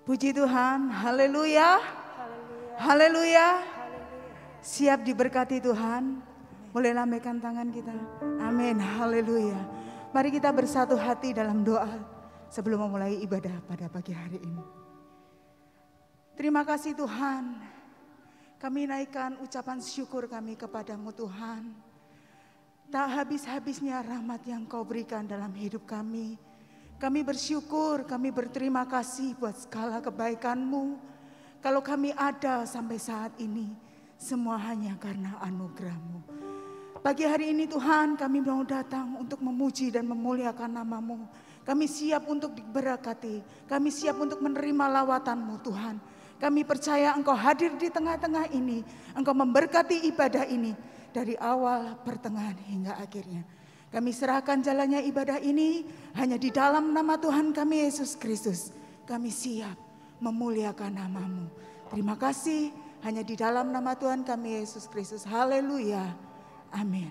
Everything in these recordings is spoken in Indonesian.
Puji Tuhan, haleluya, haleluya. Siap diberkati Tuhan. Boleh lambaikan tangan kita. Amin, haleluya. Mari kita bersatu hati dalam doa sebelum memulai ibadah pada pagi hari ini. Terima kasih Tuhan. Kami naikkan ucapan syukur kami kepadamu Tuhan. Tak habis-habisnya rahmat yang kau berikan dalam hidup kami. Kami bersyukur, kami berterima kasih buat segala kebaikan-Mu. Kalau kami ada sampai saat ini, semua hanya karena anugerah-Mu. Pagi hari ini Tuhan, kami mau datang untuk memuji dan memuliakan nama-Mu. Kami siap untuk diberkati, kami siap untuk menerima lawatan-Mu Tuhan. Kami percaya Engkau hadir di tengah-tengah ini, Engkau memberkati ibadah ini dari awal, pertengahan hingga akhirnya. Kami serahkan jalannya ibadah ini hanya di dalam nama Tuhan kami Yesus Kristus. Kami siap memuliakan nama-Mu. Terima kasih hanya di dalam nama Tuhan kami Yesus Kristus. Haleluya. Amin.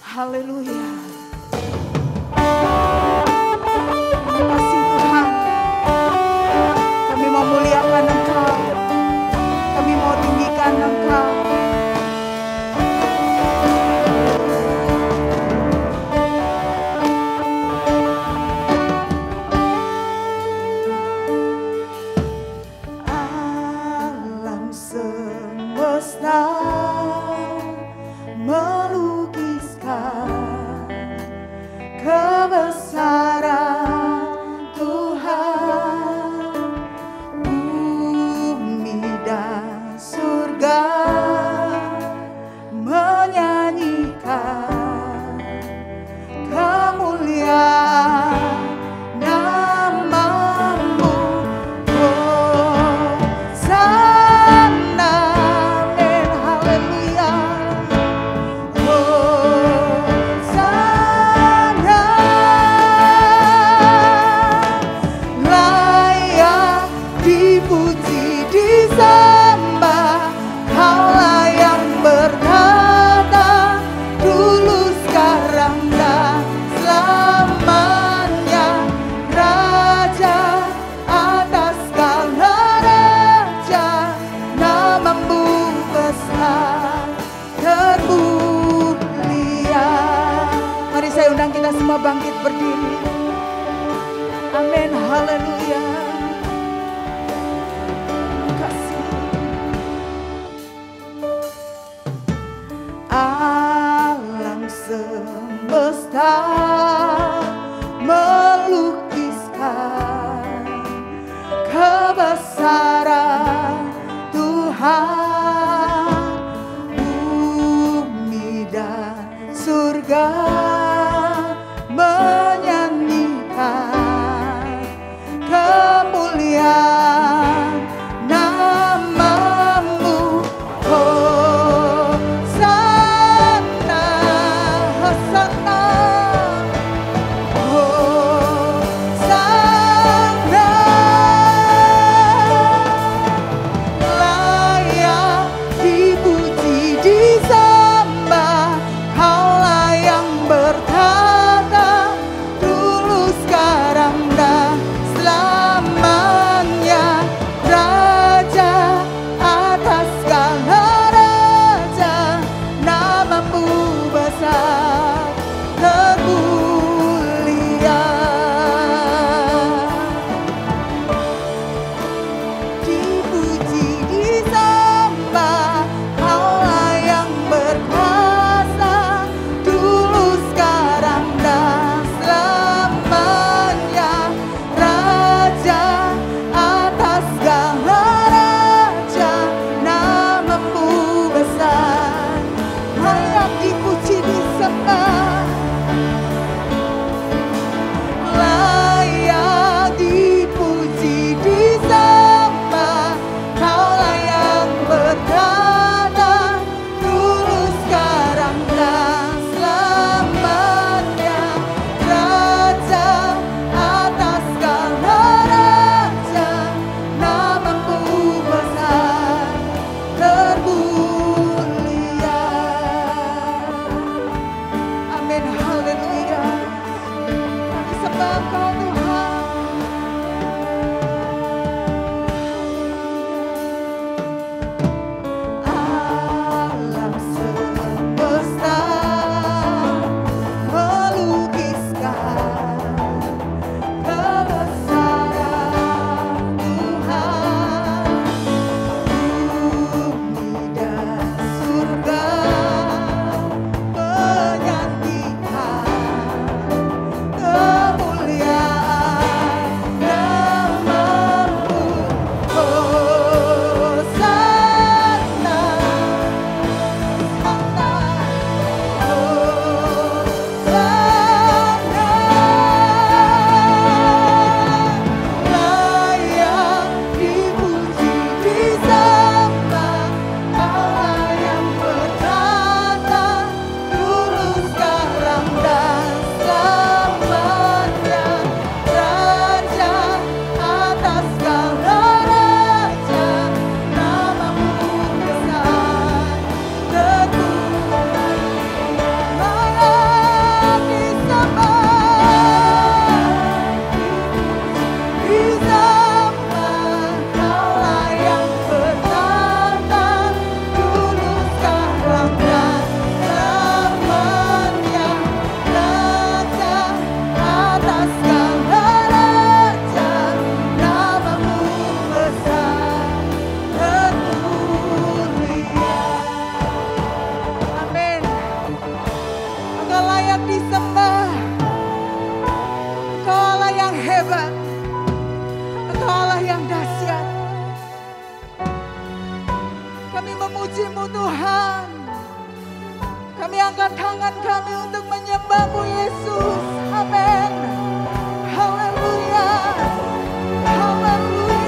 Haleluya. Terima kasih Tuhan. Kami memuliakan Engkau. Kami mau tinggikan Engkau. Bangkit berdiri. Amin, haleluya. Terima kasih. Alam semesta melukiskan kebesaran Tuhan, bumi dan surga menyanyikan kemuliaan nama-Mu. Hosana, Hosana, Hosana. memuji-Mu Tuhan. Kami angkat tangan kami untuk menyembah-Mu Yesus. Amin. Haleluya. Haleluya.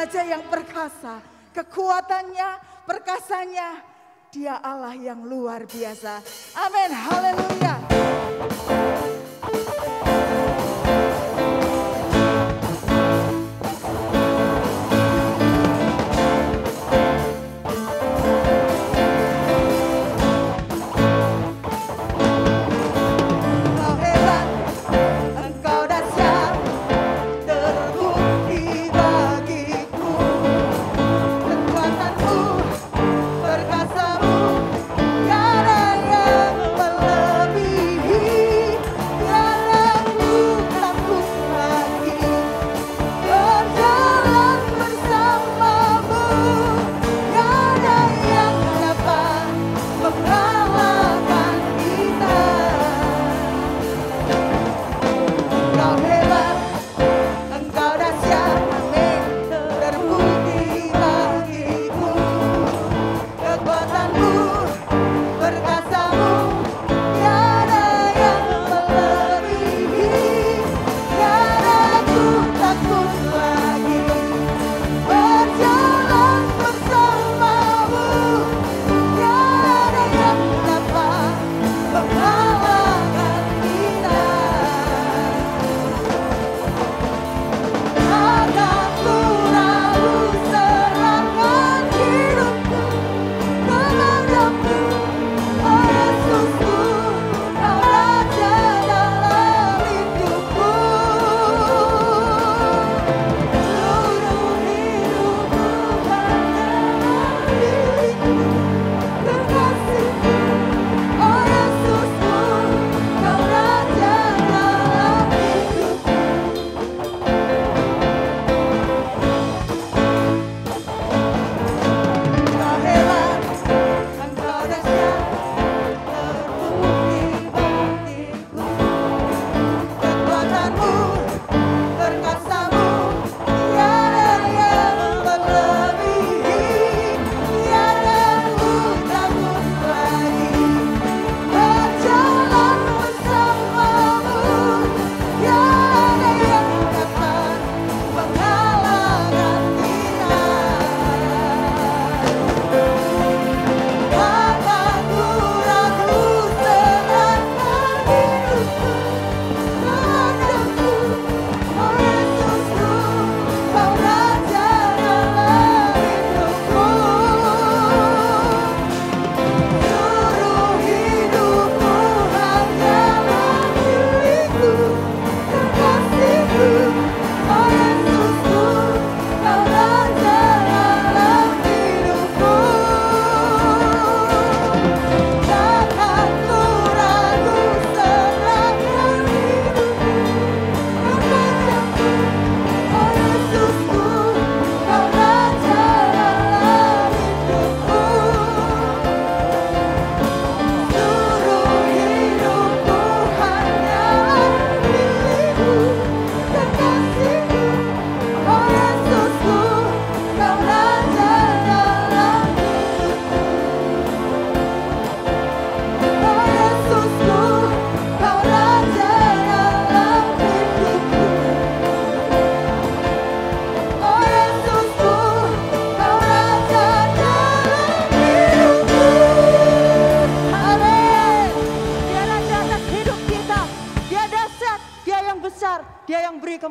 Raja yang perkasa, kekuatannya, perkasanya, Dia Allah yang luar biasa. Amin, haleluya.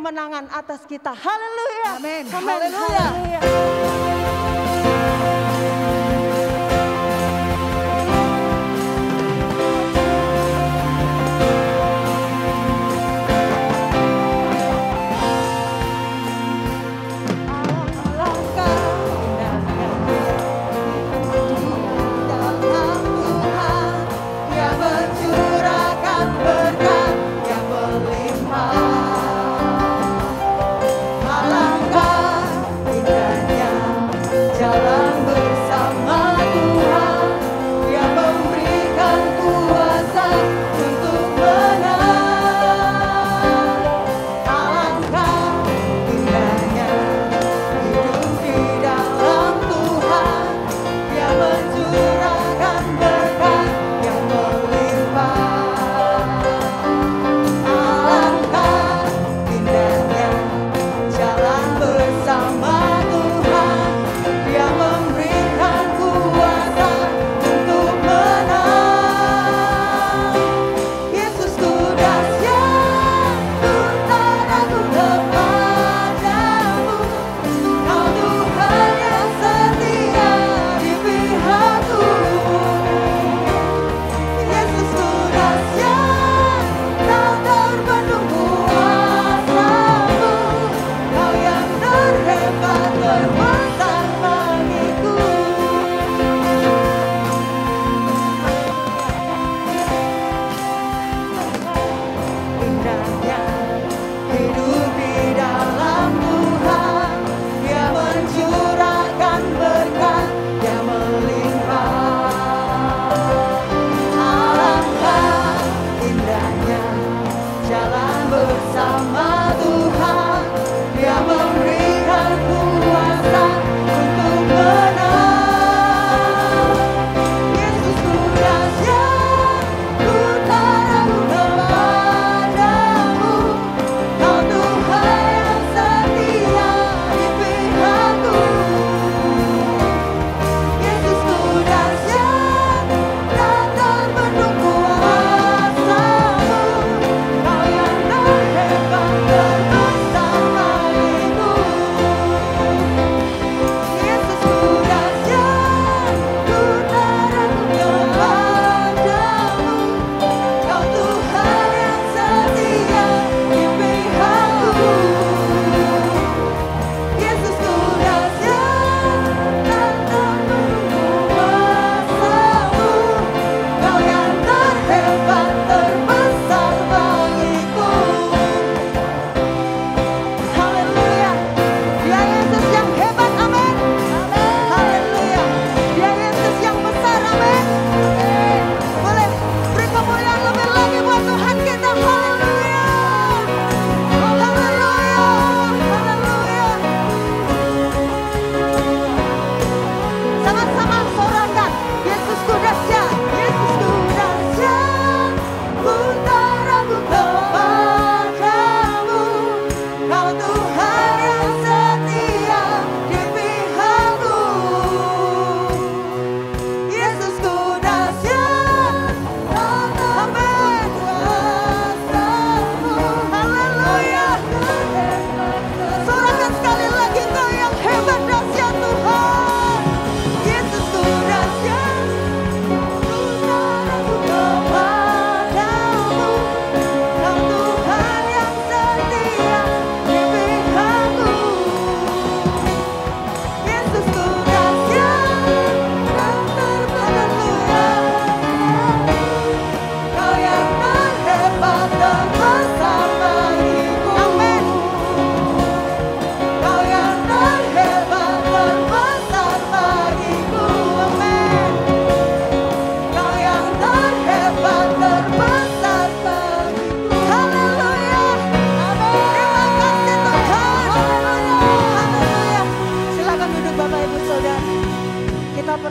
kemenangan atas kita. Haleluya. Amin. Amin. Haleluya. Haleluya.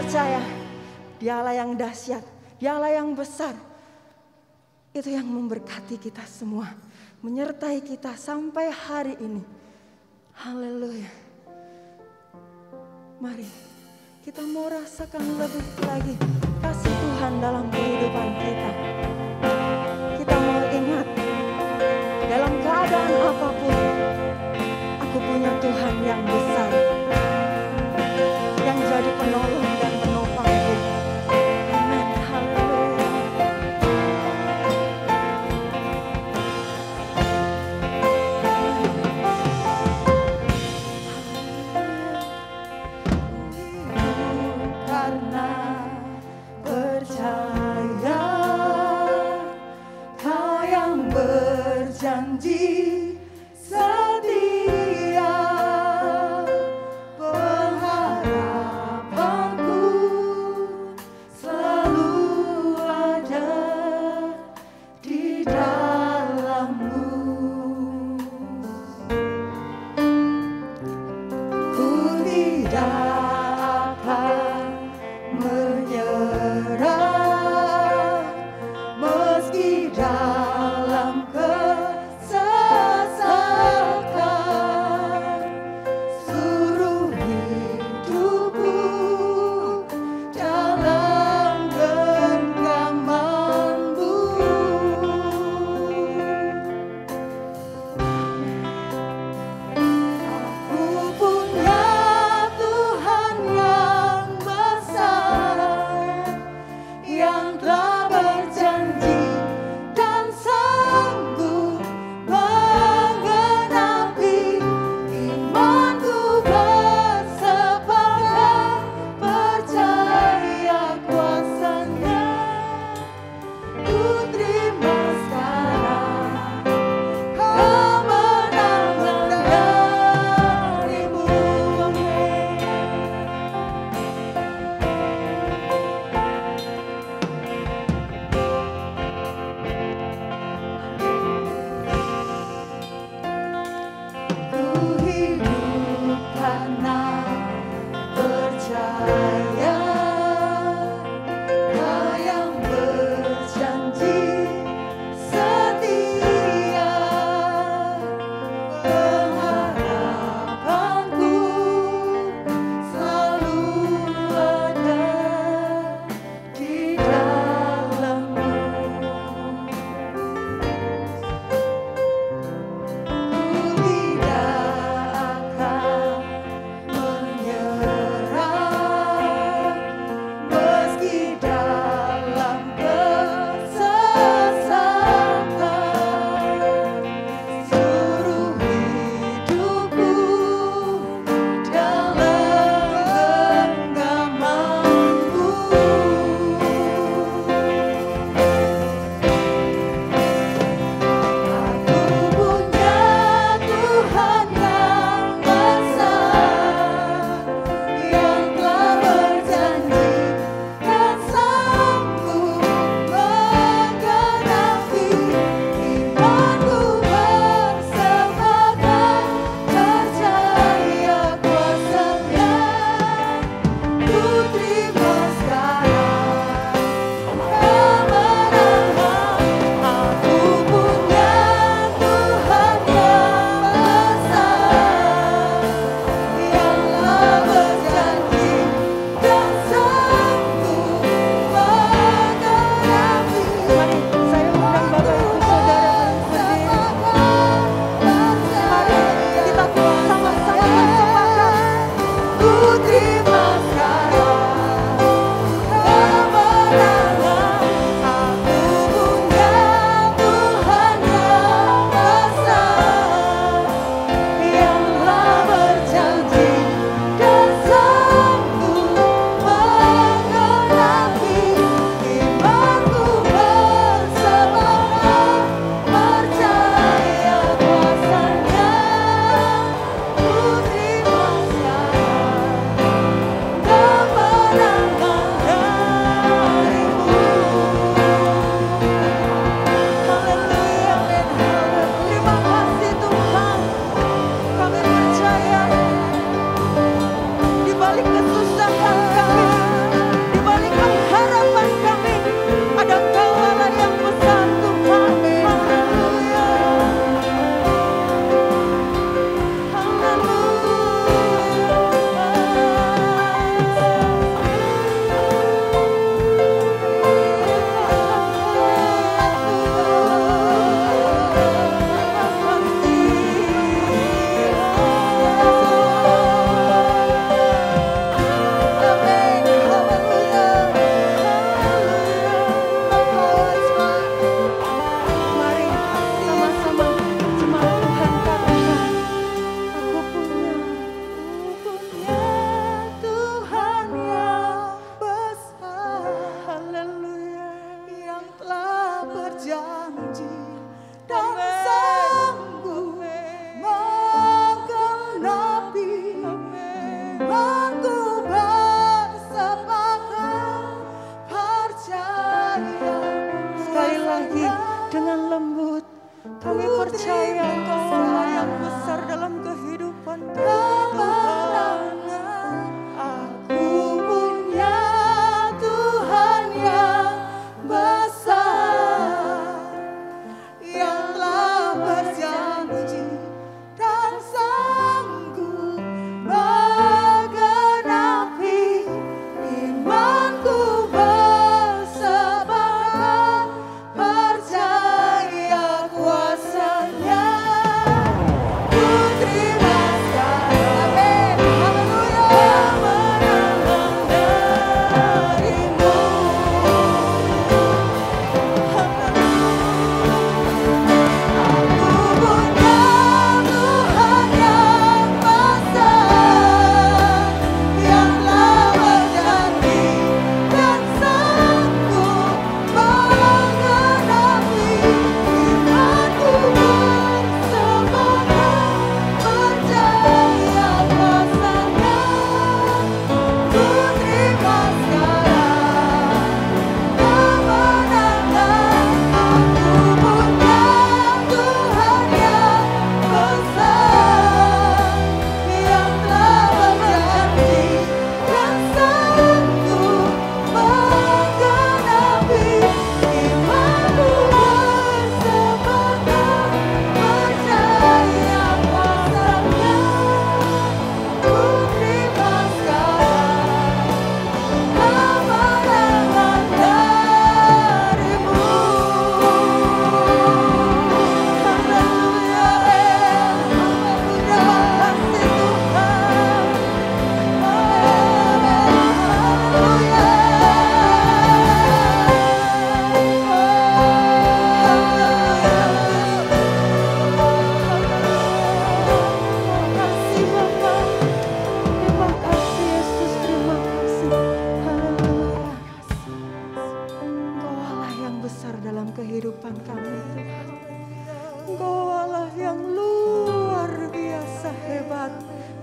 percaya Dia Allah yang dahsyat, Dia Allah yang besar. Itu yang memberkati kita semua, menyertai kita sampai hari ini. Haleluya. Mari kita mau rasakan lebih lagi kasih Tuhan dalam kehidupan kita. Kita mau ingat dalam keadaan apapun punya Tuhan yang besar, yang jadi penolong dan penopangku. Amin. Haleluya. Karena percaya Kau yang berjanji setia,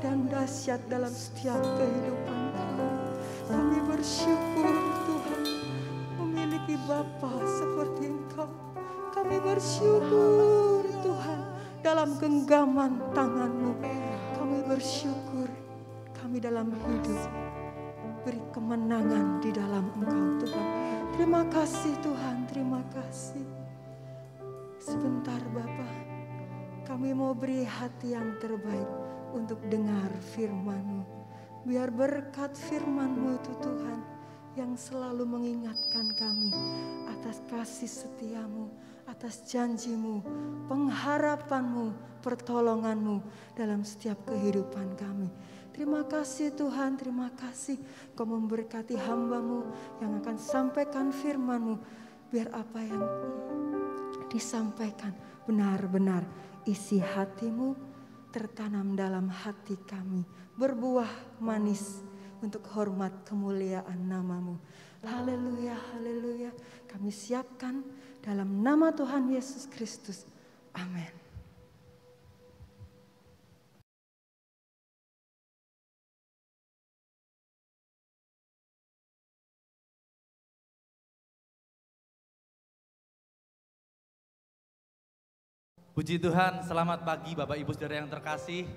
dan dahsyat dalam setiap kehidupan kami. Kami bersyukur Tuhan memiliki Bapa seperti Engkau. Kami bersyukur Tuhan dalam genggaman tangan-Mu. Kami bersyukur kami dalam hidup beri kemenangan di dalam Engkau Tuhan. Terima kasih Tuhan, terima kasih. Sebentar Bapa, kami mau beri hati yang terbaik untuk dengar firman-Mu. Biar berkat firman-Mu itu Tuhan yang selalu mengingatkan kami atas kasih setia-Mu, atas janji-Mu, pengharapan-Mu, pertolongan-Mu dalam setiap kehidupan kami. Terima kasih Tuhan, terima kasih Kau memberkati hamba-Mu yang akan sampaikan firman-Mu. Biar apa yang disampaikan benar-benar isi hati-Mu tertanam dalam hati kami. Berbuah manis untuk hormat kemuliaan nama-Mu. Haleluya, haleluya. Kami siapkan dalam nama Tuhan Yesus Kristus. Amin. Puji Tuhan, selamat pagi Bapak Ibu Saudara yang terkasih.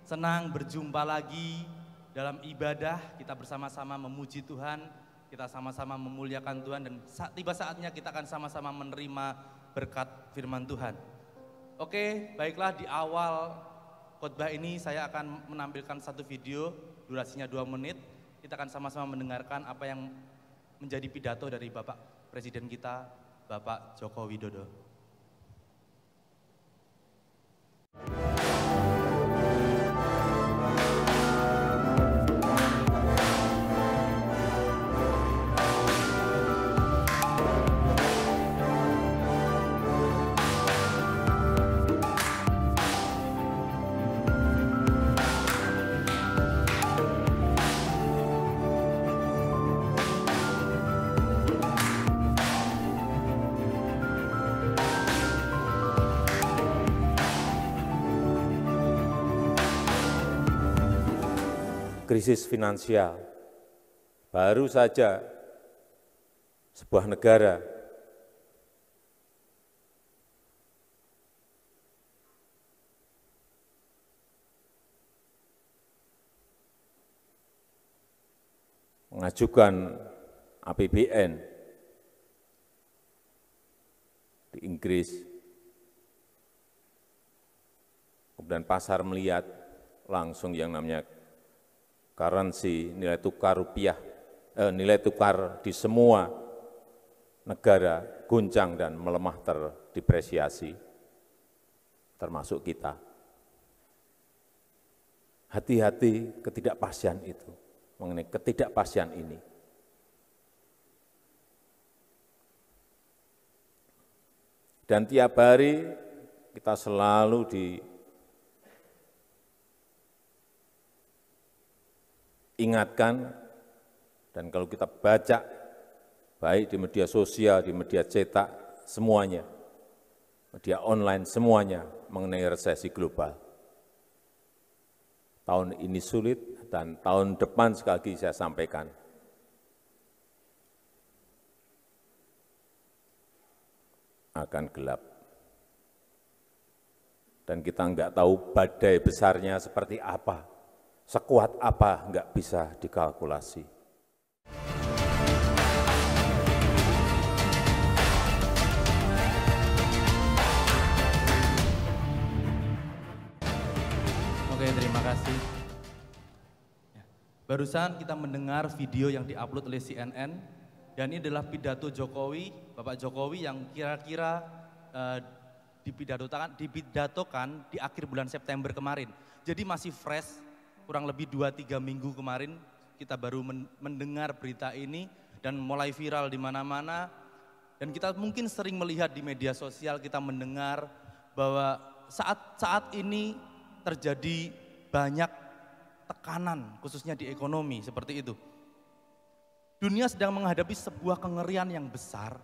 Senang berjumpa lagi dalam ibadah, kita bersama-sama memuji Tuhan, kita sama-sama memuliakan Tuhan, dan tiba saatnya kita akan sama-sama menerima berkat firman Tuhan. Oke, baiklah, di awal khotbah ini saya akan menampilkan satu video, durasinya 2 menit. Kita akan sama-sama mendengarkan apa yang menjadi pidato dari Bapak Presiden kita, Bapak Joko Widodo. Krisis finansial, baru saja sebuah negara mengajukan APBN di Inggris, kemudian pasar melihat langsung yang namanya currency, nilai tukar rupiah, nilai tukar di semua negara guncang dan melemah terdepresiasi, termasuk kita. Hati-hati ketidakpastian itu, mengenai ketidakpastian ini. Dan tiap hari kita selalu ingatkan, dan kalau kita baca, baik di media sosial, di media cetak, semuanya, media online, semuanya mengenai resesi global. Tahun ini sulit, dan tahun depan sekali lagi saya sampaikan, akan gelap. Dan kita enggak tahu badai besarnya seperti apa. Sekuat apa enggak bisa dikalkulasi. Oke, terima kasih. Barusan kita mendengar video yang diupload oleh CNN, dan ini adalah pidato Jokowi, Bapak Jokowi yang kira-kira dipidatokan di akhir bulan September kemarin. Jadi masih fresh. Kurang lebih 2-3 minggu kemarin kita baru mendengar berita ini dan mulai viral di mana-mana. Dan kita mungkin sering melihat di media sosial, kita mendengar bahwa saat ini terjadi banyak tekanan khususnya di ekonomi seperti itu. Dunia sedang menghadapi sebuah kengerian yang besar,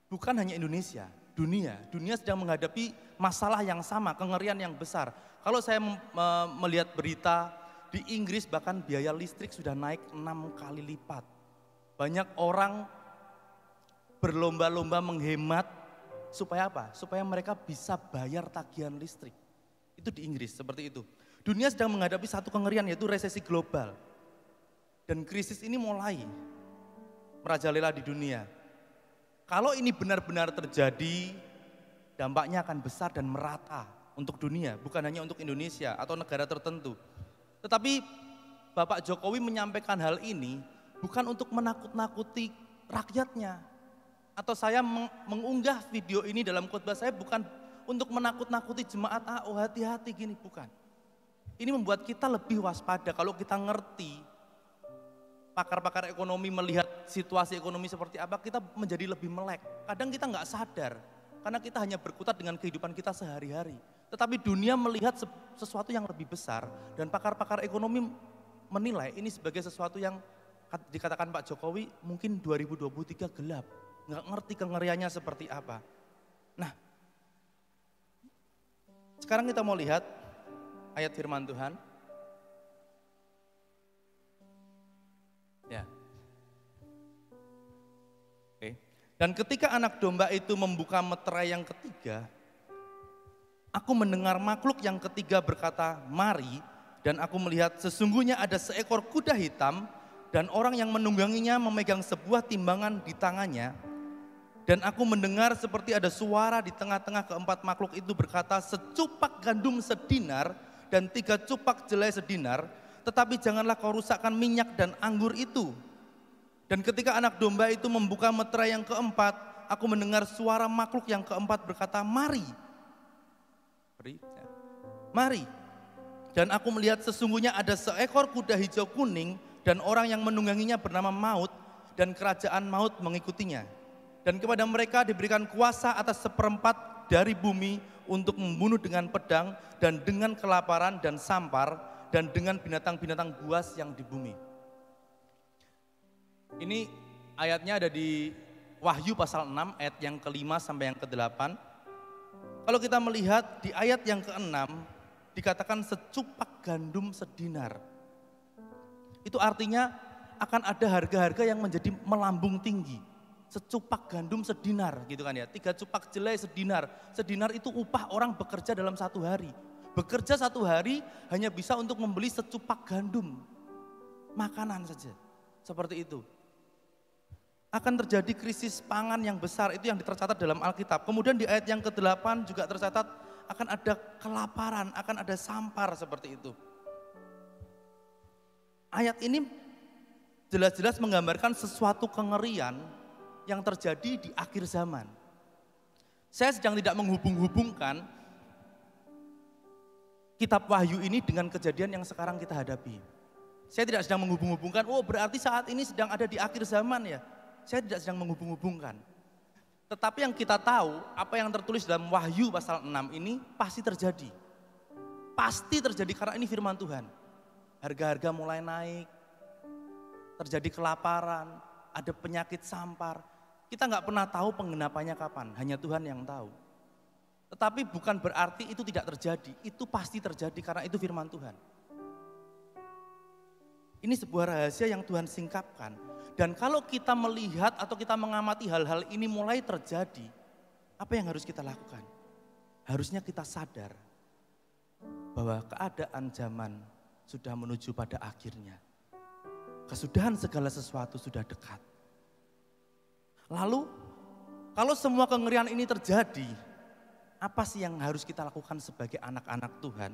bukan hanya Indonesia, Dunia sedang menghadapi masalah yang sama, kengerian yang besar. Kalau saya melihat berita di Inggris bahkan biaya listrik sudah naik 6 kali lipat. Banyak orang berlomba-lomba menghemat supaya apa? Supaya mereka bisa bayar tagihan listrik. Itu di Inggris seperti itu. Dunia sedang menghadapi satu kengerian yaitu resesi global. Dan krisis ini mulai merajalela di dunia. Kalau ini benar-benar terjadi, dampaknya akan besar dan merata untuk dunia, bukan hanya untuk Indonesia atau negara tertentu. Tetapi Bapak Jokowi menyampaikan hal ini bukan untuk menakut-nakuti rakyatnya. Atau saya mengunggah video ini dalam khotbah saya bukan untuk menakut-nakuti jemaat, oh hati-hati gini, bukan. Ini membuat kita lebih waspada. Kalau kita ngerti, pakar-pakar ekonomi melihat situasi ekonomi seperti apa, kita menjadi lebih melek. Kadang kita nggak sadar, karena kita hanya berkutat dengan kehidupan kita sehari-hari. Tetapi dunia melihat sesuatu yang lebih besar, dan pakar-pakar ekonomi menilai ini sebagai sesuatu yang dikatakan Pak Jokowi mungkin 2023 gelap. Nggak ngerti kengeriannya seperti apa. Nah, sekarang kita mau lihat ayat firman Tuhan. Ya. Oke. Dan ketika anak domba itu membuka meterai yang ketiga, aku mendengar makhluk yang ketiga berkata, "Mari," dan aku melihat sesungguhnya ada seekor kuda hitam dan orang yang menungganginya memegang sebuah timbangan di tangannya. Dan aku mendengar seperti ada suara di tengah-tengah keempat makhluk itu berkata, "Secupak gandum sedinar dan 3 cupak jelai sedinar, tetapi janganlah kau rusakkan minyak dan anggur itu." Dan ketika anak domba itu membuka meterai yang keempat, aku mendengar suara makhluk yang keempat berkata, "Mari." Mari. Dan aku melihat sesungguhnya ada seekor kuda hijau kuning dan orang yang menungganginya bernama Maut, dan kerajaan maut mengikutinya. Dan kepada mereka diberikan kuasa atas 1/4 dari bumi untuk membunuh dengan pedang dan dengan kelaparan dan sampar dan dengan binatang-binatang buas yang di bumi. Ini ayatnya ada di Wahyu pasal 6 ayat yang ke-5 sampai yang ke-8. Kalau kita melihat di ayat yang ke-6 dikatakan secupak gandum sedinar. Itu artinya akan ada harga-harga yang menjadi melambung tinggi. Secupak gandum sedinar gitu kan ya, 3 cupak jelai sedinar. Sedinar itu upah orang bekerja dalam 1 hari. Bekerja 1 hari hanya bisa untuk membeli secupak gandum. Makanan saja, seperti itu. Akan terjadi krisis pangan yang besar, itu yang tercatat dalam Alkitab. Kemudian di ayat yang ke-8 juga tercatat akan ada kelaparan, akan ada sampar seperti itu. Ayat ini jelas-jelas menggambarkan sesuatu kengerian yang terjadi di akhir zaman. Saya sedang tidak menghubung-hubungkan kitab Wahyu ini dengan kejadian yang sekarang kita hadapi. Saya tidak sedang menghubung-hubungkan, oh berarti saat ini sedang ada di akhir zaman ya. Saya tidak sedang menghubung-hubungkan. Tetapi yang kita tahu, apa yang tertulis dalam Wahyu pasal 6 ini pasti terjadi. Pasti terjadi karena ini firman Tuhan. Harga-harga mulai naik, terjadi kelaparan, ada penyakit sampar. Kita nggak pernah tahu penggenapannya kapan, hanya Tuhan yang tahu. Tetapi bukan berarti itu tidak terjadi, itu pasti terjadi karena itu firman Tuhan. Ini sebuah rahasia yang Tuhan singkapkan. Dan kalau kita melihat atau kita mengamati hal-hal ini mulai terjadi, apa yang harus kita lakukan? Harusnya kita sadar bahwa keadaan zaman sudah menuju pada akhirnya. Kesudahan segala sesuatu sudah dekat. Lalu, kalau semua kengerian ini terjadi, apa sih yang harus kita lakukan sebagai anak-anak Tuhan?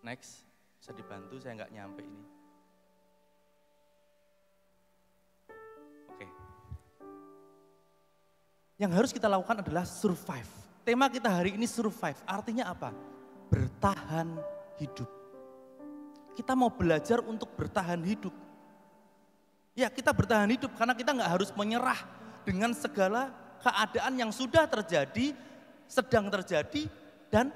Next, bisa dibantu, saya nggak nyampe ini. Oke. Yang harus kita lakukan adalah survive. Tema kita hari ini survive, artinya apa? Bertahan hidup. Kita mau belajar untuk bertahan hidup. Ya, kita bertahan hidup karena kita nggak harus menyerah dengan segala keadaan yang sudah terjadi, sedang terjadi, dan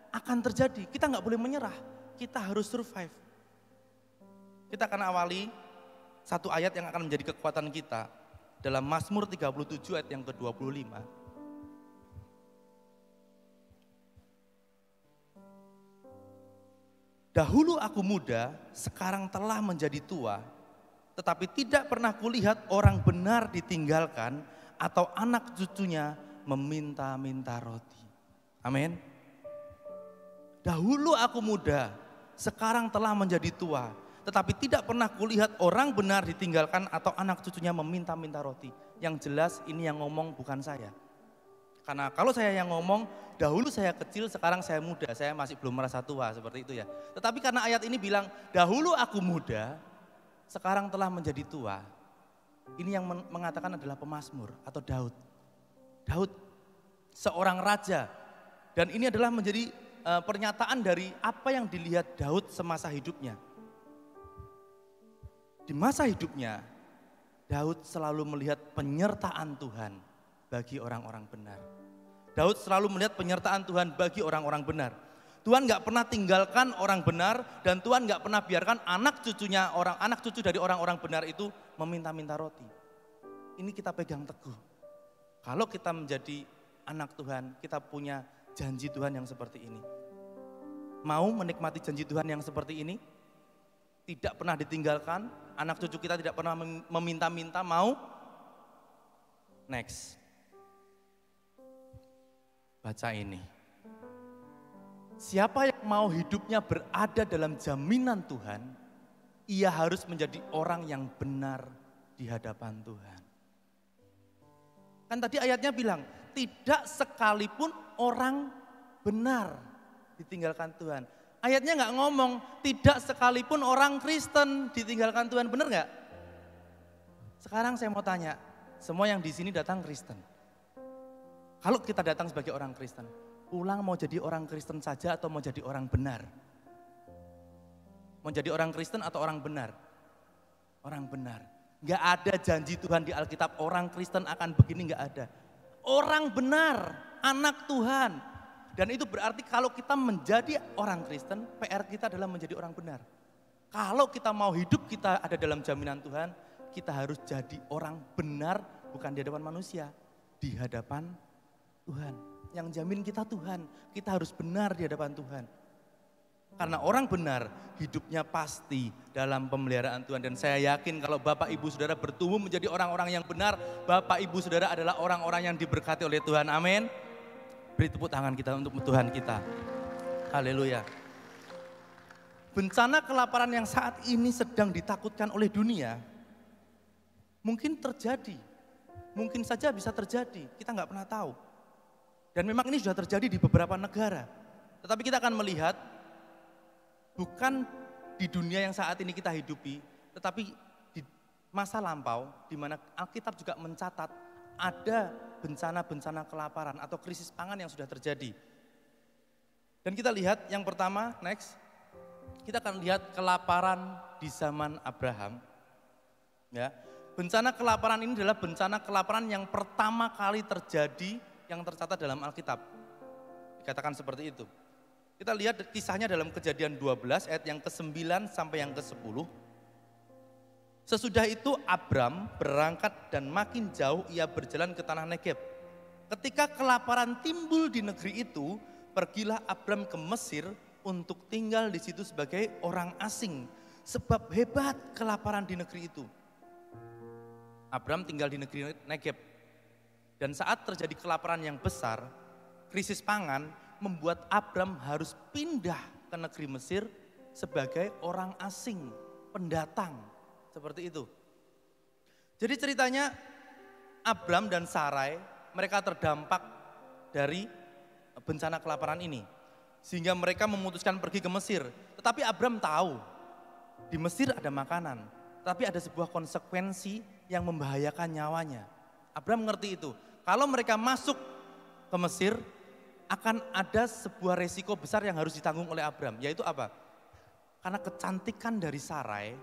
akan terjadi. Kita nggak boleh menyerah, kita harus survive. Kita akan awali satu ayat yang akan menjadi kekuatan kita dalam Mazmur 37 ayat yang ke-25. Dahulu aku muda, sekarang telah menjadi tua, tetapi tidak pernah kulihat orang benar ditinggalkan atau anak cucunya meminta-minta roti. Amin. Dahulu aku muda, sekarang telah menjadi tua, tetapi tidak pernah kulihat orang benar ditinggalkan atau anak cucunya meminta-minta roti. Yang jelas ini yang ngomong bukan saya. Karena kalau saya yang ngomong, dahulu saya kecil, sekarang saya muda, saya masih belum merasa tua, seperti itu ya. Tetapi karena ayat ini bilang, dahulu aku muda, sekarang telah menjadi tua. Ini yang mengatakan adalah pemazmur atau Daud. Daud, seorang raja. Dan ini adalah menjadi pernyataan dari apa yang dilihat Daud semasa hidupnya. Di masa hidupnya, Daud selalu melihat penyertaan Tuhan bagi orang-orang benar. Daud selalu melihat penyertaan Tuhan bagi orang-orang benar. Tuhan gak pernah tinggalkan orang benar dan Tuhan gak pernah biarkan anak cucu dari orang-orang benar itu meminta-minta roti. Ini kita pegang teguh. Kalau kita menjadi anak Tuhan, kita punya janji Tuhan yang seperti ini. Mau menikmati janji Tuhan yang seperti ini? Tidak pernah ditinggalkan, anak cucu kita tidak pernah meminta-minta, mau? Next. Baca ini. Siapa yang mau hidupnya berada dalam jaminan Tuhan, ia harus menjadi orang yang benar di hadapan Tuhan. Kan tadi ayatnya bilang, tidak sekalipun orang benar ditinggalkan Tuhan. Ayatnya nggak ngomong, tidak sekalipun orang Kristen ditinggalkan Tuhan, benar nggak? Sekarang saya mau tanya, semua yang di sini datang Kristen. Kalau kita datang sebagai orang Kristen, pulang mau jadi orang Kristen saja atau mau jadi orang benar? Mau jadi orang Kristen atau orang benar? Orang benar. Nggak ada janji Tuhan di Alkitab, orang Kristen akan begini, nggak ada. Orang benar, anak Tuhan. Dan itu berarti kalau kita menjadi orang Kristen, PR kita adalah menjadi orang benar. Kalau kita mau hidup kita ada dalam jaminan Tuhan, kita harus jadi orang benar, bukan di hadapan manusia, di hadapan Tuhan. Yang jamin kita Tuhan, kita harus benar di hadapan Tuhan. Karena orang benar, hidupnya pasti dalam pemeliharaan Tuhan. Dan saya yakin kalau Bapak Ibu Saudara bertumbuh menjadi orang-orang yang benar, Bapak Ibu Saudara adalah orang-orang yang diberkati oleh Tuhan. Amin. Beri tepuk tangan kita untuk Tuhan kita. Haleluya. Bencana kelaparan yang saat ini sedang ditakutkan oleh dunia, mungkin terjadi. Mungkin saja bisa terjadi, kita nggak pernah tahu. Dan memang ini sudah terjadi di beberapa negara. Tetapi kita akan melihat, bukan di dunia yang saat ini kita hidupi, tetapi di masa lampau, di mana Alkitab juga mencatat ada bencana-bencana kelaparan atau krisis pangan yang sudah terjadi. Dan kita lihat yang pertama, next. Kita akan lihat kelaparan di zaman Abraham. Ya. Bencana kelaparan ini adalah bencana kelaparan yang pertama kali terjadi yang tercatat dalam Alkitab. Dikatakan seperti itu. Kita lihat kisahnya dalam Kejadian 12 ayat yang ke-9 sampai yang ke-10. Sesudah itu Abram berangkat dan makin jauh ia berjalan ke tanah Negeb. Ketika kelaparan timbul di negeri itu, pergilah Abram ke Mesir untuk tinggal di situ sebagai orang asing. Sebab hebat kelaparan di negeri itu. Abram tinggal di negeri Negeb. Dan saat terjadi kelaparan yang besar, krisis pangan membuat Abram harus pindah ke negeri Mesir sebagai orang asing, pendatang. Seperti itu. Jadi ceritanya Abram dan Sarai mereka terdampak dari bencana kelaparan ini. Sehingga mereka memutuskan pergi ke Mesir. Tetapi Abram tahu di Mesir ada makanan. Tapi ada sebuah konsekuensi yang membahayakan nyawanya. Abram mengerti itu. Kalau mereka masuk ke Mesir akan ada sebuah resiko besar yang harus ditanggung oleh Abram. Yaitu apa? Karena kecantikan dari Sarai,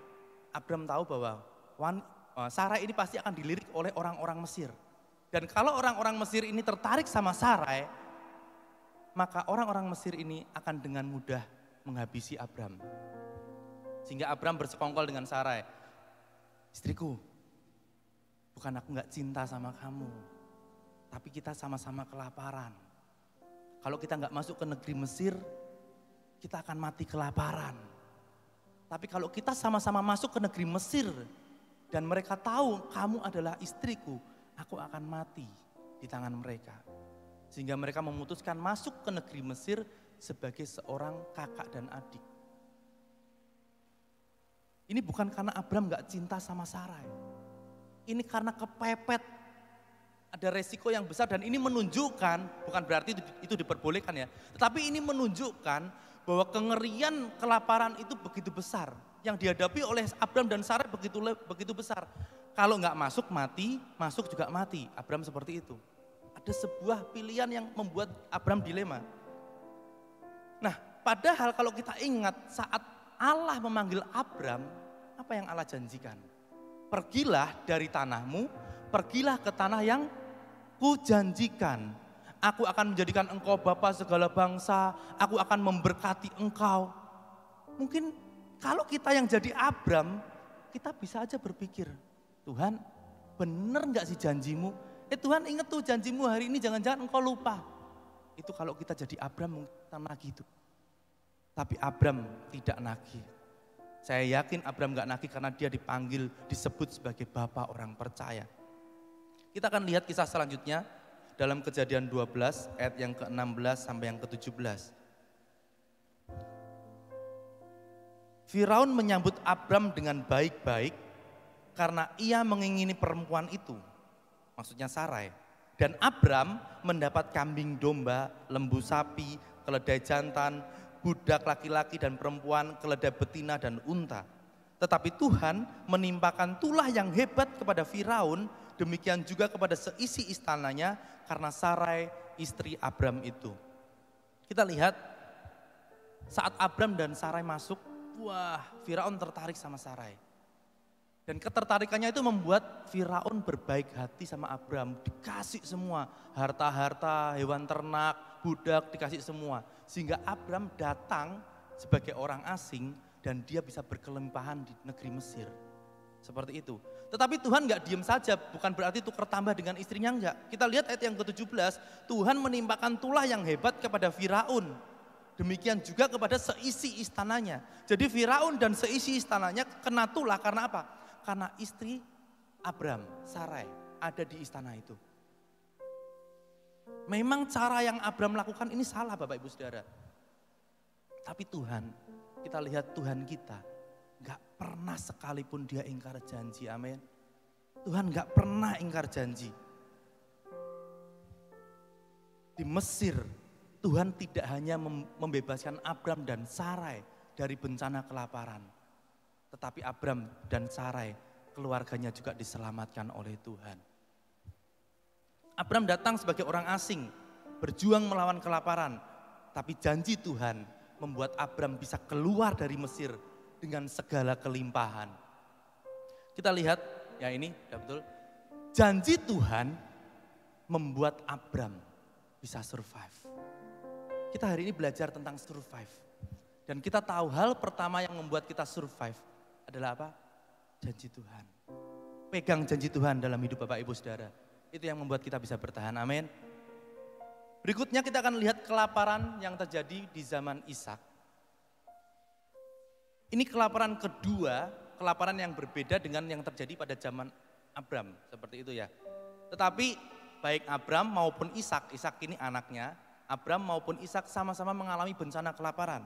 Abram tahu bahwa Sarai ini pasti akan dilirik oleh orang-orang Mesir. Dan kalau orang-orang Mesir ini tertarik sama Sarai, maka orang-orang Mesir ini akan dengan mudah menghabisi Abram. Sehingga Abram bersekongkol dengan Sarai. Istriku, bukan aku nggak cinta sama kamu, tapi kita sama-sama kelaparan. Kalau kita nggak masuk ke negeri Mesir, kita akan mati kelaparan. Tapi kalau kita sama-sama masuk ke negeri Mesir, dan mereka tahu kamu adalah istriku, aku akan mati di tangan mereka. Sehingga mereka memutuskan masuk ke negeri Mesir sebagai seorang kakak dan adik. Ini bukan karena Abram gak cinta sama Sarai. Ini karena kepepet. Ada resiko yang besar dan ini menunjukkan, bukan berarti itu diperbolehkan ya. Tetapi ini menunjukkan bahwa kengerian kelaparan itu begitu besar. Yang dihadapi oleh Abram dan Sarai begitu besar. Kalau nggak masuk mati, masuk juga mati. Abram seperti itu. Ada sebuah pilihan yang membuat Abram dilema. Nah, padahal kalau kita ingat saat Allah memanggil Abram, apa yang Allah janjikan? Pergilah dari tanahmu, pergilah ke tanah yang kujanjikan. Aku akan menjadikan engkau bapa segala bangsa, aku akan memberkati engkau. Mungkin kalau kita yang jadi Abram, kita bisa aja berpikir, Tuhan bener gak sih janjimu? Tuhan ingat tuh janjimu hari ini, jangan-jangan engkau lupa. Itu kalau kita jadi Abram kita nagih itu. Tapi Abram tidak nagih. Saya yakin Abram gak nagih karena dia dipanggil, disebut sebagai bapa orang percaya. Kita akan lihat kisah selanjutnya dalam Kejadian 12 ayat yang ke-16 sampai yang ke-17. Firaun menyambut Abram dengan baik-baik karena ia mengingini perempuan itu, maksudnya Sarai. Dan Abram mendapat kambing domba, lembu sapi, keledai jantan, budak laki-laki dan perempuan, keledai betina dan unta. Tetapi Tuhan menimpakan tulah yang hebat kepada Firaun, demikian juga kepada seisi istananya karena Sarai istri Abram itu. Kita lihat saat Abram dan Sarai masuk, wah Firaun tertarik sama Sarai. Dan ketertarikannya itu membuat Firaun berbaik hati sama Abram. Dikasih semua, harta-harta, hewan ternak, budak dikasih semua. Sehingga Abram datang sebagai orang asing dan dia bisa berkelimpahan di negeri Mesir. Seperti itu. Tetapi Tuhan gak diem saja, bukan berarti tukar tambah dengan istrinya enggak. Kita lihat ayat yang ke-17, Tuhan menimpakan tulah yang hebat kepada Firaun. Demikian juga kepada seisi istananya. Jadi Firaun dan seisi istananya kena tulah karena apa? Karena istri Abram, Sarai, ada di istana itu. Memang cara yang Abram lakukan ini salah Bapak Ibu Saudara. Tapi Tuhan, kita lihat Tuhan kita, gak pernah sekalipun dia ingkar janji, amin. Tuhan gak pernah ingkar janji. Di Mesir, Tuhan tidak hanya membebaskan Abram dan Sarai dari bencana kelaparan. Tetapi Abram dan Sarai, keluarganya juga diselamatkan oleh Tuhan. Abram datang sebagai orang asing, berjuang melawan kelaparan. Tapi janji Tuhan membuat Abram bisa keluar dari Mesir dengan segala kelimpahan. Kita lihat, ya ini ya betul. Janji Tuhan membuat Abram bisa survive. Kita hari ini belajar tentang survive. Dan kita tahu hal pertama yang membuat kita survive adalah apa? Janji Tuhan. Pegang janji Tuhan dalam hidup Bapak Ibu Saudara. Itu yang membuat kita bisa bertahan, amin. Berikutnya kita akan lihat kelaparan yang terjadi di zaman Ishak. Ini kelaparan kedua, kelaparan yang berbeda dengan yang terjadi pada zaman Abram. Seperti itu ya. Tetapi baik Abram maupun Ishak, Ishak ini anaknya, Abram maupun Ishak sama-sama mengalami bencana kelaparan.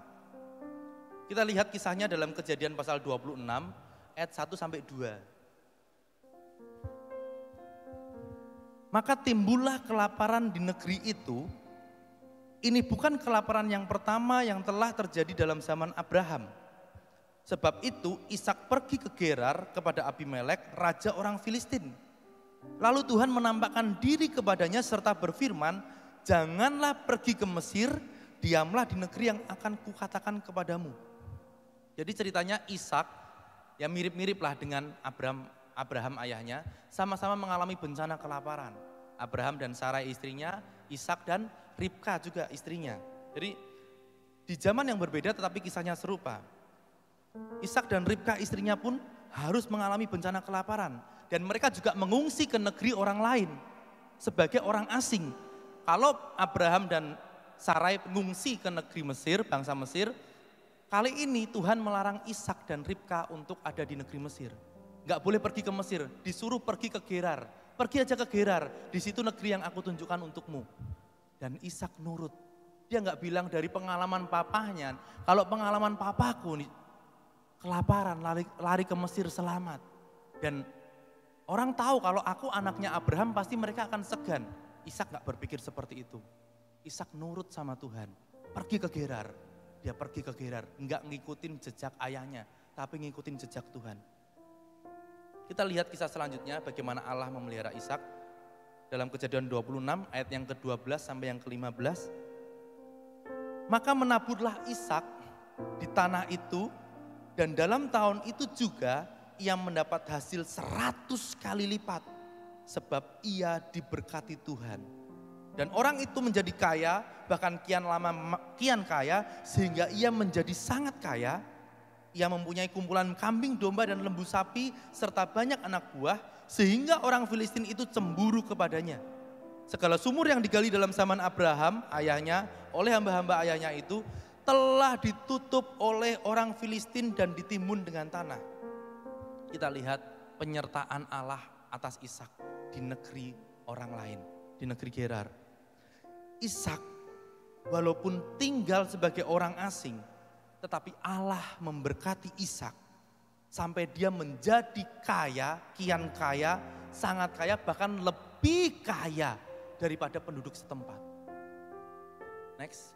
Kita lihat kisahnya dalam Kejadian pasal 26 ayat 1 sampai 2. Maka timbullah kelaparan di negeri itu. Ini bukan kelaparan yang pertama yang telah terjadi dalam zaman Abraham. Sebab itu Ishak pergi ke Gerar kepada Abimelek, raja orang Filistin. Lalu Tuhan menampakkan diri kepadanya serta berfirman, janganlah pergi ke Mesir, diamlah di negeri yang akan kukatakan kepadamu. Jadi ceritanya Ishak, ya mirip-mirip lah dengan Abraham ayahnya, sama-sama mengalami bencana kelaparan. Abraham dan Sarai istrinya, Ishak dan Ribka juga istrinya. Jadi di zaman yang berbeda tetapi kisahnya serupa. Ishak dan Ribka istrinya pun harus mengalami bencana kelaparan. Dan mereka juga mengungsi ke negeri orang lain sebagai orang asing. Kalau Abraham dan Sarai mengungsi ke negeri Mesir, bangsa Mesir, kali ini Tuhan melarang Ishak dan Ribka untuk ada di negeri Mesir. Enggak boleh pergi ke Mesir, disuruh pergi ke Gerar. Pergi aja ke Gerar, di situ negeri yang aku tunjukkan untukmu. Dan Ishak nurut. Dia enggak bilang dari pengalaman papahnya, kalau pengalaman papaku nih, kelaparan, lari ke Mesir selamat. Dan orang tahu kalau aku anaknya Abraham pasti mereka akan segan. Ishak enggak berpikir seperti itu. Ishak nurut sama Tuhan, pergi ke Gerar. Dia pergi ke Gerar, enggak ngikutin jejak ayahnya, tapi ngikutin jejak Tuhan. Kita lihat kisah selanjutnya bagaimana Allah memelihara Ishak dalam Kejadian 26 ayat yang ke-12 sampai yang ke-15. Maka menaburlah Ishak di tanah itu dan dalam tahun itu juga ia mendapat hasil 100 kali lipat sebab ia diberkati Tuhan. Dan orang itu menjadi kaya, bahkan kian kaya, sehingga ia menjadi sangat kaya. Ia mempunyai kumpulan kambing, domba, dan lembu sapi, serta banyak anak buah, sehingga orang Filistin itu cemburu kepadanya. Segala sumur yang digali dalam zaman Abraham, ayahnya, oleh hamba-hamba ayahnya itu, telah ditutup oleh orang Filistin dan ditimbun dengan tanah. Kita lihat penyertaan Allah atas Ishak di negeri orang lain, di negeri Gerar. Ishak walaupun tinggal sebagai orang asing, tetapi Allah memberkati Ishak sampai dia menjadi kaya, kian kaya, sangat kaya, bahkan lebih kaya daripada penduduk setempat. Next.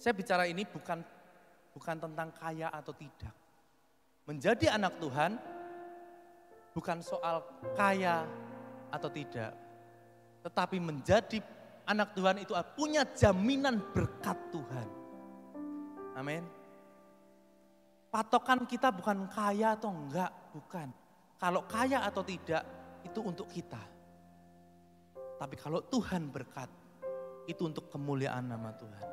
Saya bicara ini bukan tentang kaya atau tidak. Menjadi anak Tuhan bukan soal kaya atau tidak. Tetapi menjadi anak Tuhan itu punya jaminan berkat Tuhan. Amin. Patokan kita bukan kaya atau enggak, bukan. Kalau kaya atau tidak itu untuk kita. Tapi kalau Tuhan berkat, itu untuk kemuliaan nama Tuhan.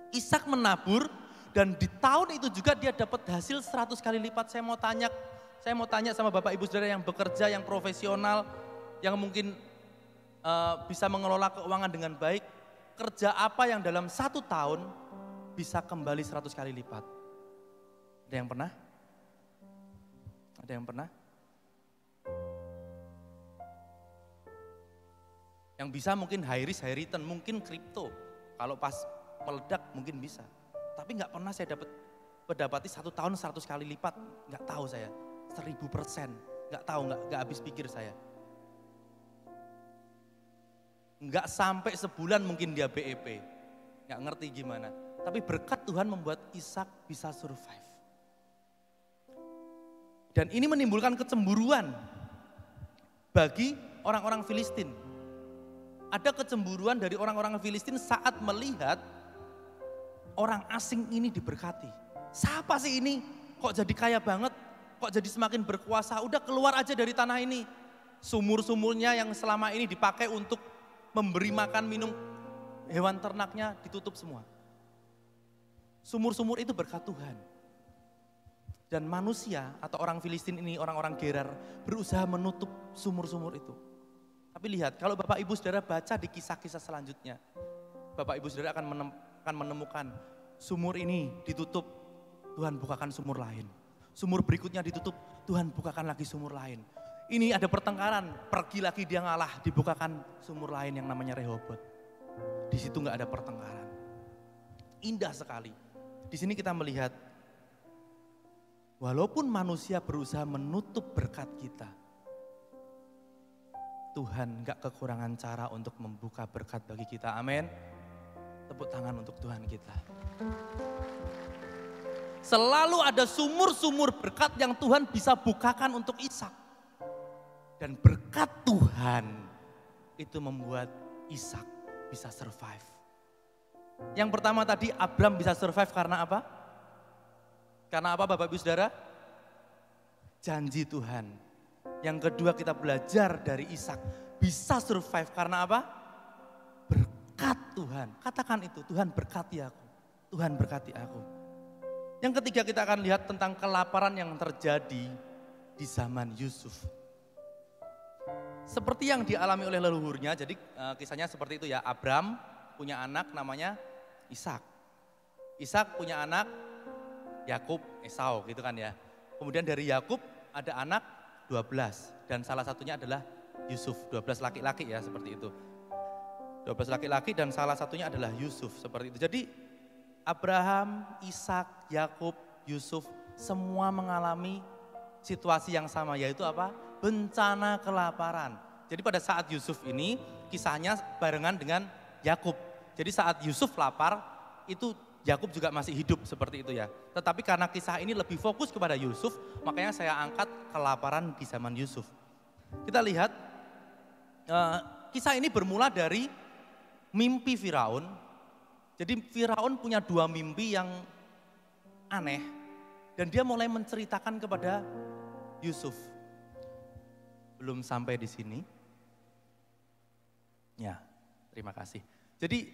Ishak menabur dan di tahun itu juga dia dapat hasil 100 kali lipat. Saya mau tanya sama Bapak Ibu Saudara yang bekerja, yang profesional, yang mungkin bisa mengelola keuangan dengan baik, kerja apa yang dalam 1 tahun bisa kembali 100 kali lipat? Ada yang pernah? Ada yang pernah? Yang bisa mungkin high risk, high return, mungkin kripto. Kalau pas meledak mungkin bisa. Tapi nggak pernah saya mendapati 1 tahun 100 kali lipat. Nggak tahu saya, 1000%. Nggak tahu, nggak habis pikir saya. Enggak sampai sebulan mungkin dia BEP, enggak ngerti gimana. Tapi berkat Tuhan membuat Ishak bisa survive. Dan ini menimbulkan kecemburuan bagi orang-orang Filistin. Ada kecemburuan dari orang-orang Filistin saat melihat orang asing ini diberkati. Siapa sih ini? Kok jadi kaya banget? Kok jadi semakin berkuasa? Udah keluar aja dari tanah ini. Sumur-sumurnya yang selama ini dipakai untuk memberi makan minum hewan ternaknya ditutup semua. Sumur-sumur itu berkat Tuhan. Dan manusia atau orang Filistin ini, orang-orang Gerar berusaha menutup sumur-sumur itu. Tapi lihat, kalau Bapak Ibu Saudara baca di kisah-kisah selanjutnya, Bapak Ibu Saudara akan menemukan sumur ini ditutup, Tuhan bukakan sumur lain. Sumur berikutnya ditutup, Tuhan bukakan lagi sumur lain. Ini ada pertengkaran, pergi lagi dia ngalah, dibukakan sumur lain yang namanya Rehobot. Di situ nggak ada pertengkaran. Indah sekali. Di sini kita melihat, walaupun manusia berusaha menutup berkat kita, Tuhan nggak kekurangan cara untuk membuka berkat bagi kita. Amin. Tepuk tangan untuk Tuhan kita. Selalu ada sumur-sumur berkat yang Tuhan bisa bukakan untuk Ishak. Dan berkat Tuhan itu membuat Ishak bisa survive. Yang pertama tadi Abraham bisa survive karena apa? Karena apa Bapak Ibu Saudara? Janji Tuhan. Yang kedua kita belajar dari Ishak bisa survive karena apa? Berkat Tuhan. Katakan itu, Tuhan berkati aku. Tuhan berkati aku. Yang ketiga kita akan lihat tentang kelaparan yang terjadi di zaman Yusuf. Seperti yang dialami oleh leluhurnya, jadi kisahnya seperti itu ya. Abram punya anak namanya Ishak. Ishak punya anak Yakub, Esau gitu kan ya. Kemudian dari Yakub ada anak 12 dan salah satunya adalah Yusuf, 12 laki-laki ya seperti itu. 12 laki-laki dan salah satunya adalah Yusuf seperti itu. Jadi Abraham, Ishak, Yakub, Yusuf semua mengalami situasi yang sama, yaitu apa? Bencana kelaparan. Jadi pada saat Yusuf ini kisahnya barengan dengan Yakub. Jadi saat Yusuf lapar itu Yakub juga masih hidup seperti itu ya. Tetapi karena kisah ini lebih fokus kepada Yusuf, makanya saya angkat kelaparan di zaman Yusuf. Kita lihat kisah ini bermula dari mimpi Firaun. Jadi Firaun punya 2 mimpi yang aneh dan dia mulai menceritakan kepada Yusuf. Belum sampai di sini. Ya, terima kasih. Jadi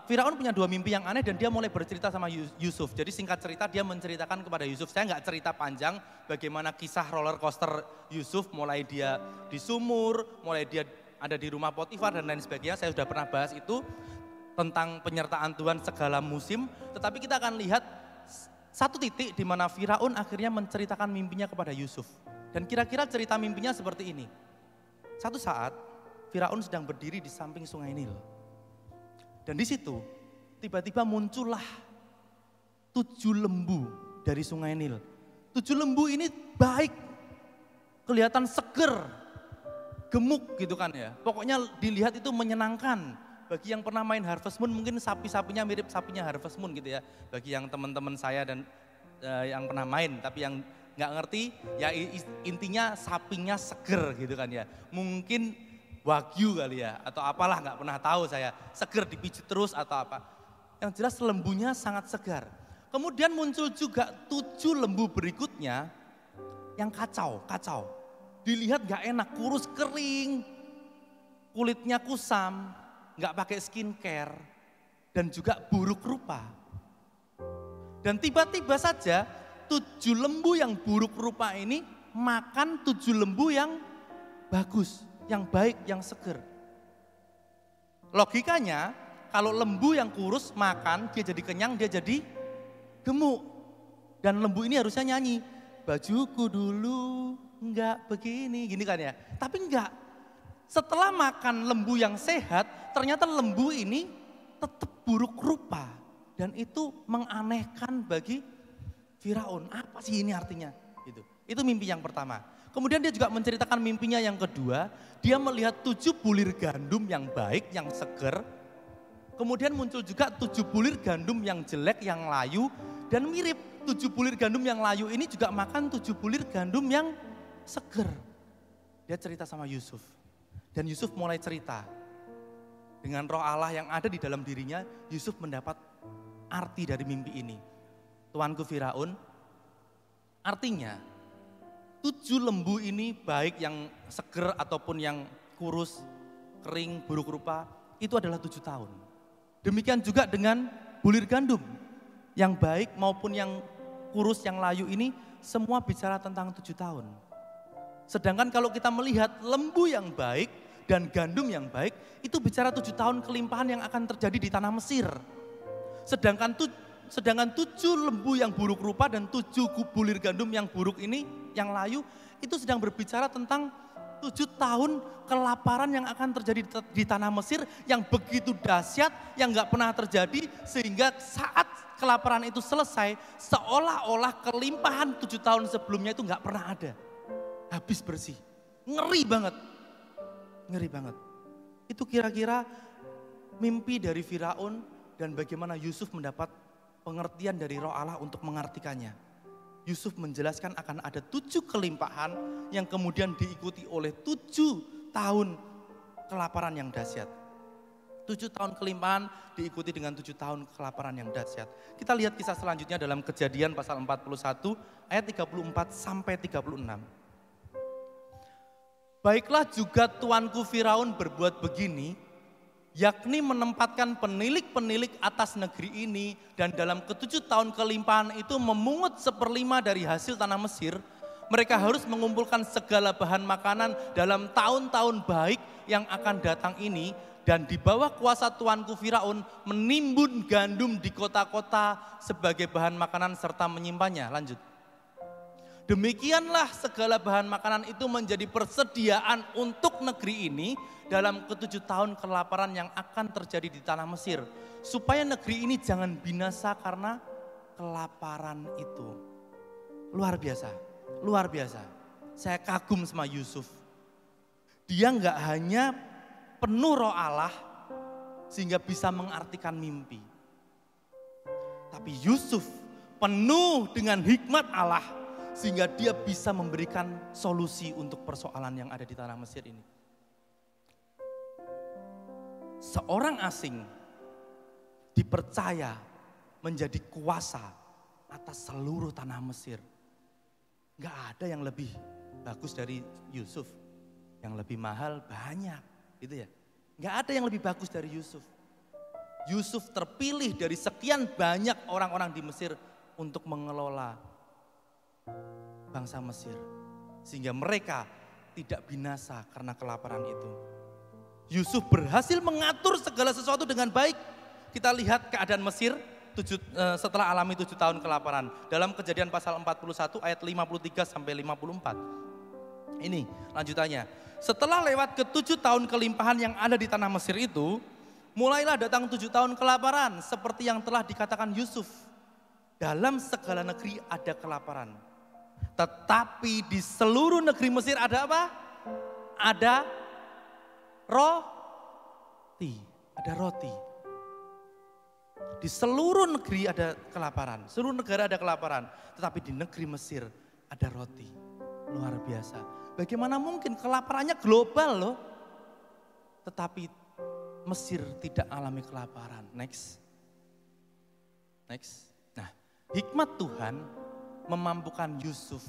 Firaun punya 2 mimpi yang aneh dan dia mulai bercerita sama Yusuf. Jadi singkat cerita dia menceritakan kepada Yusuf. Saya nggak cerita panjang bagaimana kisah roller coaster Yusuf, mulai dia di sumur, mulai dia ada di rumah Potifar dan lain sebagainya. Saya sudah pernah bahas itu tentang penyertaan Tuhan segala musim. Tetapi kita akan lihat satu titik di mana Firaun akhirnya menceritakan mimpinya kepada Yusuf. Dan kira-kira cerita mimpinya seperti ini. Satu saat Firaun sedang berdiri di samping sungai Nil. Dan di situ tiba-tiba muncullah 7 lembu dari sungai Nil. 7 lembu ini baik, kelihatan seger, gemuk gitu kan ya. Pokoknya dilihat itu menyenangkan. Bagi yang pernah main Harvest Moon mungkin sapi-sapinya mirip sapinya Harvest Moon gitu ya. Bagi yang teman-teman saya dan yang pernah main tapi yang nggak ngerti ya intinya sapinya seger gitu kan ya. Mungkin wagyu kali ya atau apalah nggak pernah tahu saya. Seger dipijit terus atau apa. Yang jelas lembunya sangat segar. Kemudian muncul juga 7 lembu berikutnya yang kacau. Dilihat gak enak, kurus kering, kulitnya kusam, gak pakai skincare, dan juga buruk rupa. Dan tiba-tiba saja 7 lembu yang buruk rupa ini makan 7 lembu yang bagus, yang baik, yang seger. Logikanya kalau lembu yang kurus makan, dia jadi kenyang, dia jadi gemuk. Dan lembu ini harusnya nyanyi, bajuku dulu enggak begini, gini kan ya. Tapi enggak. Setelah makan lembu yang sehat, ternyata lembu ini tetap buruk rupa. Dan itu menganehkan bagi Firaun. Apa sih ini artinya? Itu mimpi yang pertama. Kemudian dia juga menceritakan mimpinya yang kedua. Dia melihat 7 bulir gandum yang baik, yang seger. Kemudian muncul juga 7 bulir gandum yang jelek, yang layu. Dan mirip 7 bulir gandum yang layu ini juga makan 7 bulir gandum yang seger. Dia cerita sama Yusuf. Dan Yusuf mulai cerita. Dengan roh Allah yang ada di dalam dirinya, Yusuf mendapat arti dari mimpi ini. Tuanku Firaun, artinya 7 lembu ini baik yang seger ataupun yang kurus, kering, buruk rupa, itu adalah 7 tahun. Demikian juga dengan bulir gandum, yang baik maupun yang kurus, yang layu ini semua bicara tentang 7 tahun. Sedangkan kalau kita melihat lembu yang baik dan gandum yang baik, itu bicara 7 tahun kelimpahan yang akan terjadi di tanah Mesir. Sedangkan 7 lembu yang buruk rupa dan 7 bulir gandum yang buruk ini, yang layu, itu sedang berbicara tentang 7 tahun kelaparan yang akan terjadi di tanah Mesir yang begitu dahsyat, yang gak pernah terjadi, sehingga saat kelaparan itu selesai, seolah-olah kelimpahan 7 tahun sebelumnya itu gak pernah ada. Habis bersih, ngeri banget. Itu kira-kira mimpi dari Firaun dan bagaimana Yusuf mendapat pengertian dari roh Allah untuk mengartikannya. Yusuf menjelaskan akan ada 7 kelimpahan yang kemudian diikuti oleh 7 tahun kelaparan yang dahsyat. 7 tahun kelimpahan diikuti dengan 7 tahun kelaparan yang dahsyat. Kita lihat kisah selanjutnya dalam Kejadian pasal 41 ayat 34 sampai 36. Baiklah juga tuanku Firaun berbuat begini yakni menempatkan penilik-penilik atas negeri ini, dan dalam ke-7 tahun kelimpahan itu memungut 1/5 dari hasil tanah Mesir. Mereka harus mengumpulkan segala bahan makanan dalam tahun-tahun baik yang akan datang ini, dan di bawah kuasa tuanku Firaun menimbun gandum di kota-kota sebagai bahan makanan serta menyimpannya. Lanjut. Demikianlah segala bahan makanan itu menjadi persediaan untuk negeri ini dalam ke-7 tahun kelaparan yang akan terjadi di tanah Mesir. Supaya negeri ini jangan binasa karena kelaparan itu. Luar biasa, luar biasa. Saya kagum sama Yusuf. Dia nggak hanya penuh roh Allah sehingga bisa mengartikan mimpi. Tapi Yusuf penuh dengan hikmat Allah sehingga dia bisa memberikan solusi untuk persoalan yang ada di tanah Mesir ini. Seorang asing dipercaya menjadi kuasa atas seluruh tanah Mesir. Gak ada yang lebih bagus dari Yusuf. Yang lebih mahal banyak, gitu ya. Gak ada yang lebih bagus dari Yusuf. Yusuf terpilih dari sekian banyak orang-orang di Mesir untuk mengelola bangsa Mesir. Sehingga mereka tidak binasa karena kelaparan itu. Yusuf berhasil mengatur segala sesuatu dengan baik. Kita lihat keadaan Mesir setelah alami 7 tahun kelaparan. Dalam Kejadian pasal 41 ayat 53 sampai 54. Ini lanjutannya. Setelah lewat ke-7 tahun kelimpahan yang ada di tanah Mesir itu, mulailah datang 7 tahun kelaparan seperti yang telah dikatakan Yusuf. Dalam segala negeri ada kelaparan. Tetapi di seluruh negeri Mesir ada apa? Ada roti. Ada roti. Di seluruh negeri ada kelaparan. Seluruh negara ada kelaparan. Tetapi di negeri Mesir ada roti. Luar biasa. Bagaimana mungkin kelaparannya global loh. Tetapi Mesir tidak alami kelaparan. Next. Nah, hikmat Tuhan memampukan Yusuf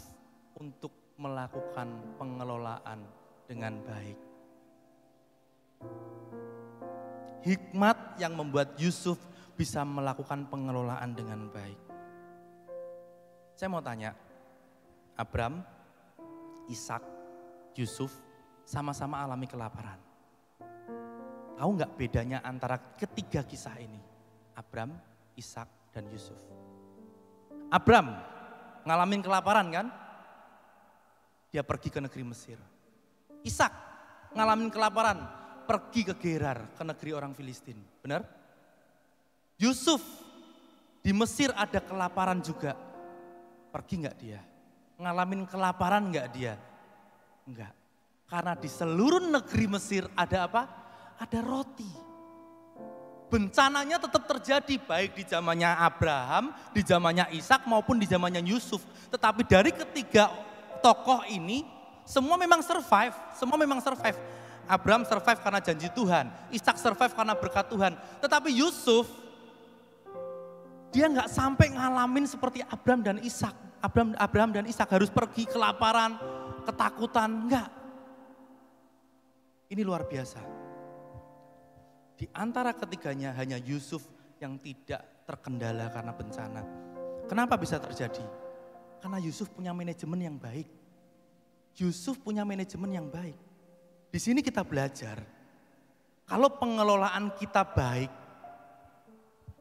untuk melakukan pengelolaan dengan baik. Hikmat yang membuat Yusuf bisa melakukan pengelolaan dengan baik. Saya mau tanya, Abram, Ishak, Yusuf sama-sama alami kelaparan. Tahu nggak bedanya antara ketiga kisah ini? Abram, Ishak, dan Yusuf. Abram ngalamin kelaparan kan? Dia pergi ke negeri Mesir. Ishak ngalamin kelaparan, pergi ke Gerar, ke negeri orang Filistin. Benar? Yusuf di Mesir ada kelaparan juga. Pergi nggak dia? Ngalamin kelaparan nggak dia? Enggak. Karena di seluruh negeri Mesir ada apa? Ada roti. Bencananya tetap terjadi baik di zamannya Abraham, di zamannya Ishak maupun di zamannya Yusuf. Tetapi dari ketiga tokoh ini semua memang survive, Abraham survive karena janji Tuhan, Ishak survive karena berkat Tuhan. Tetapi Yusuf dia nggak sampai ngalamin seperti Abraham dan Ishak. Abraham dan Ishak harus pergi kelaparan, ketakutan, enggak. Ini luar biasa. Di antara ketiganya hanya Yusuf yang tidak terkendala karena bencana. Kenapa bisa terjadi? Karena Yusuf punya manajemen yang baik. Yusuf punya manajemen yang baik. Di sini kita belajar, kalau pengelolaan kita baik,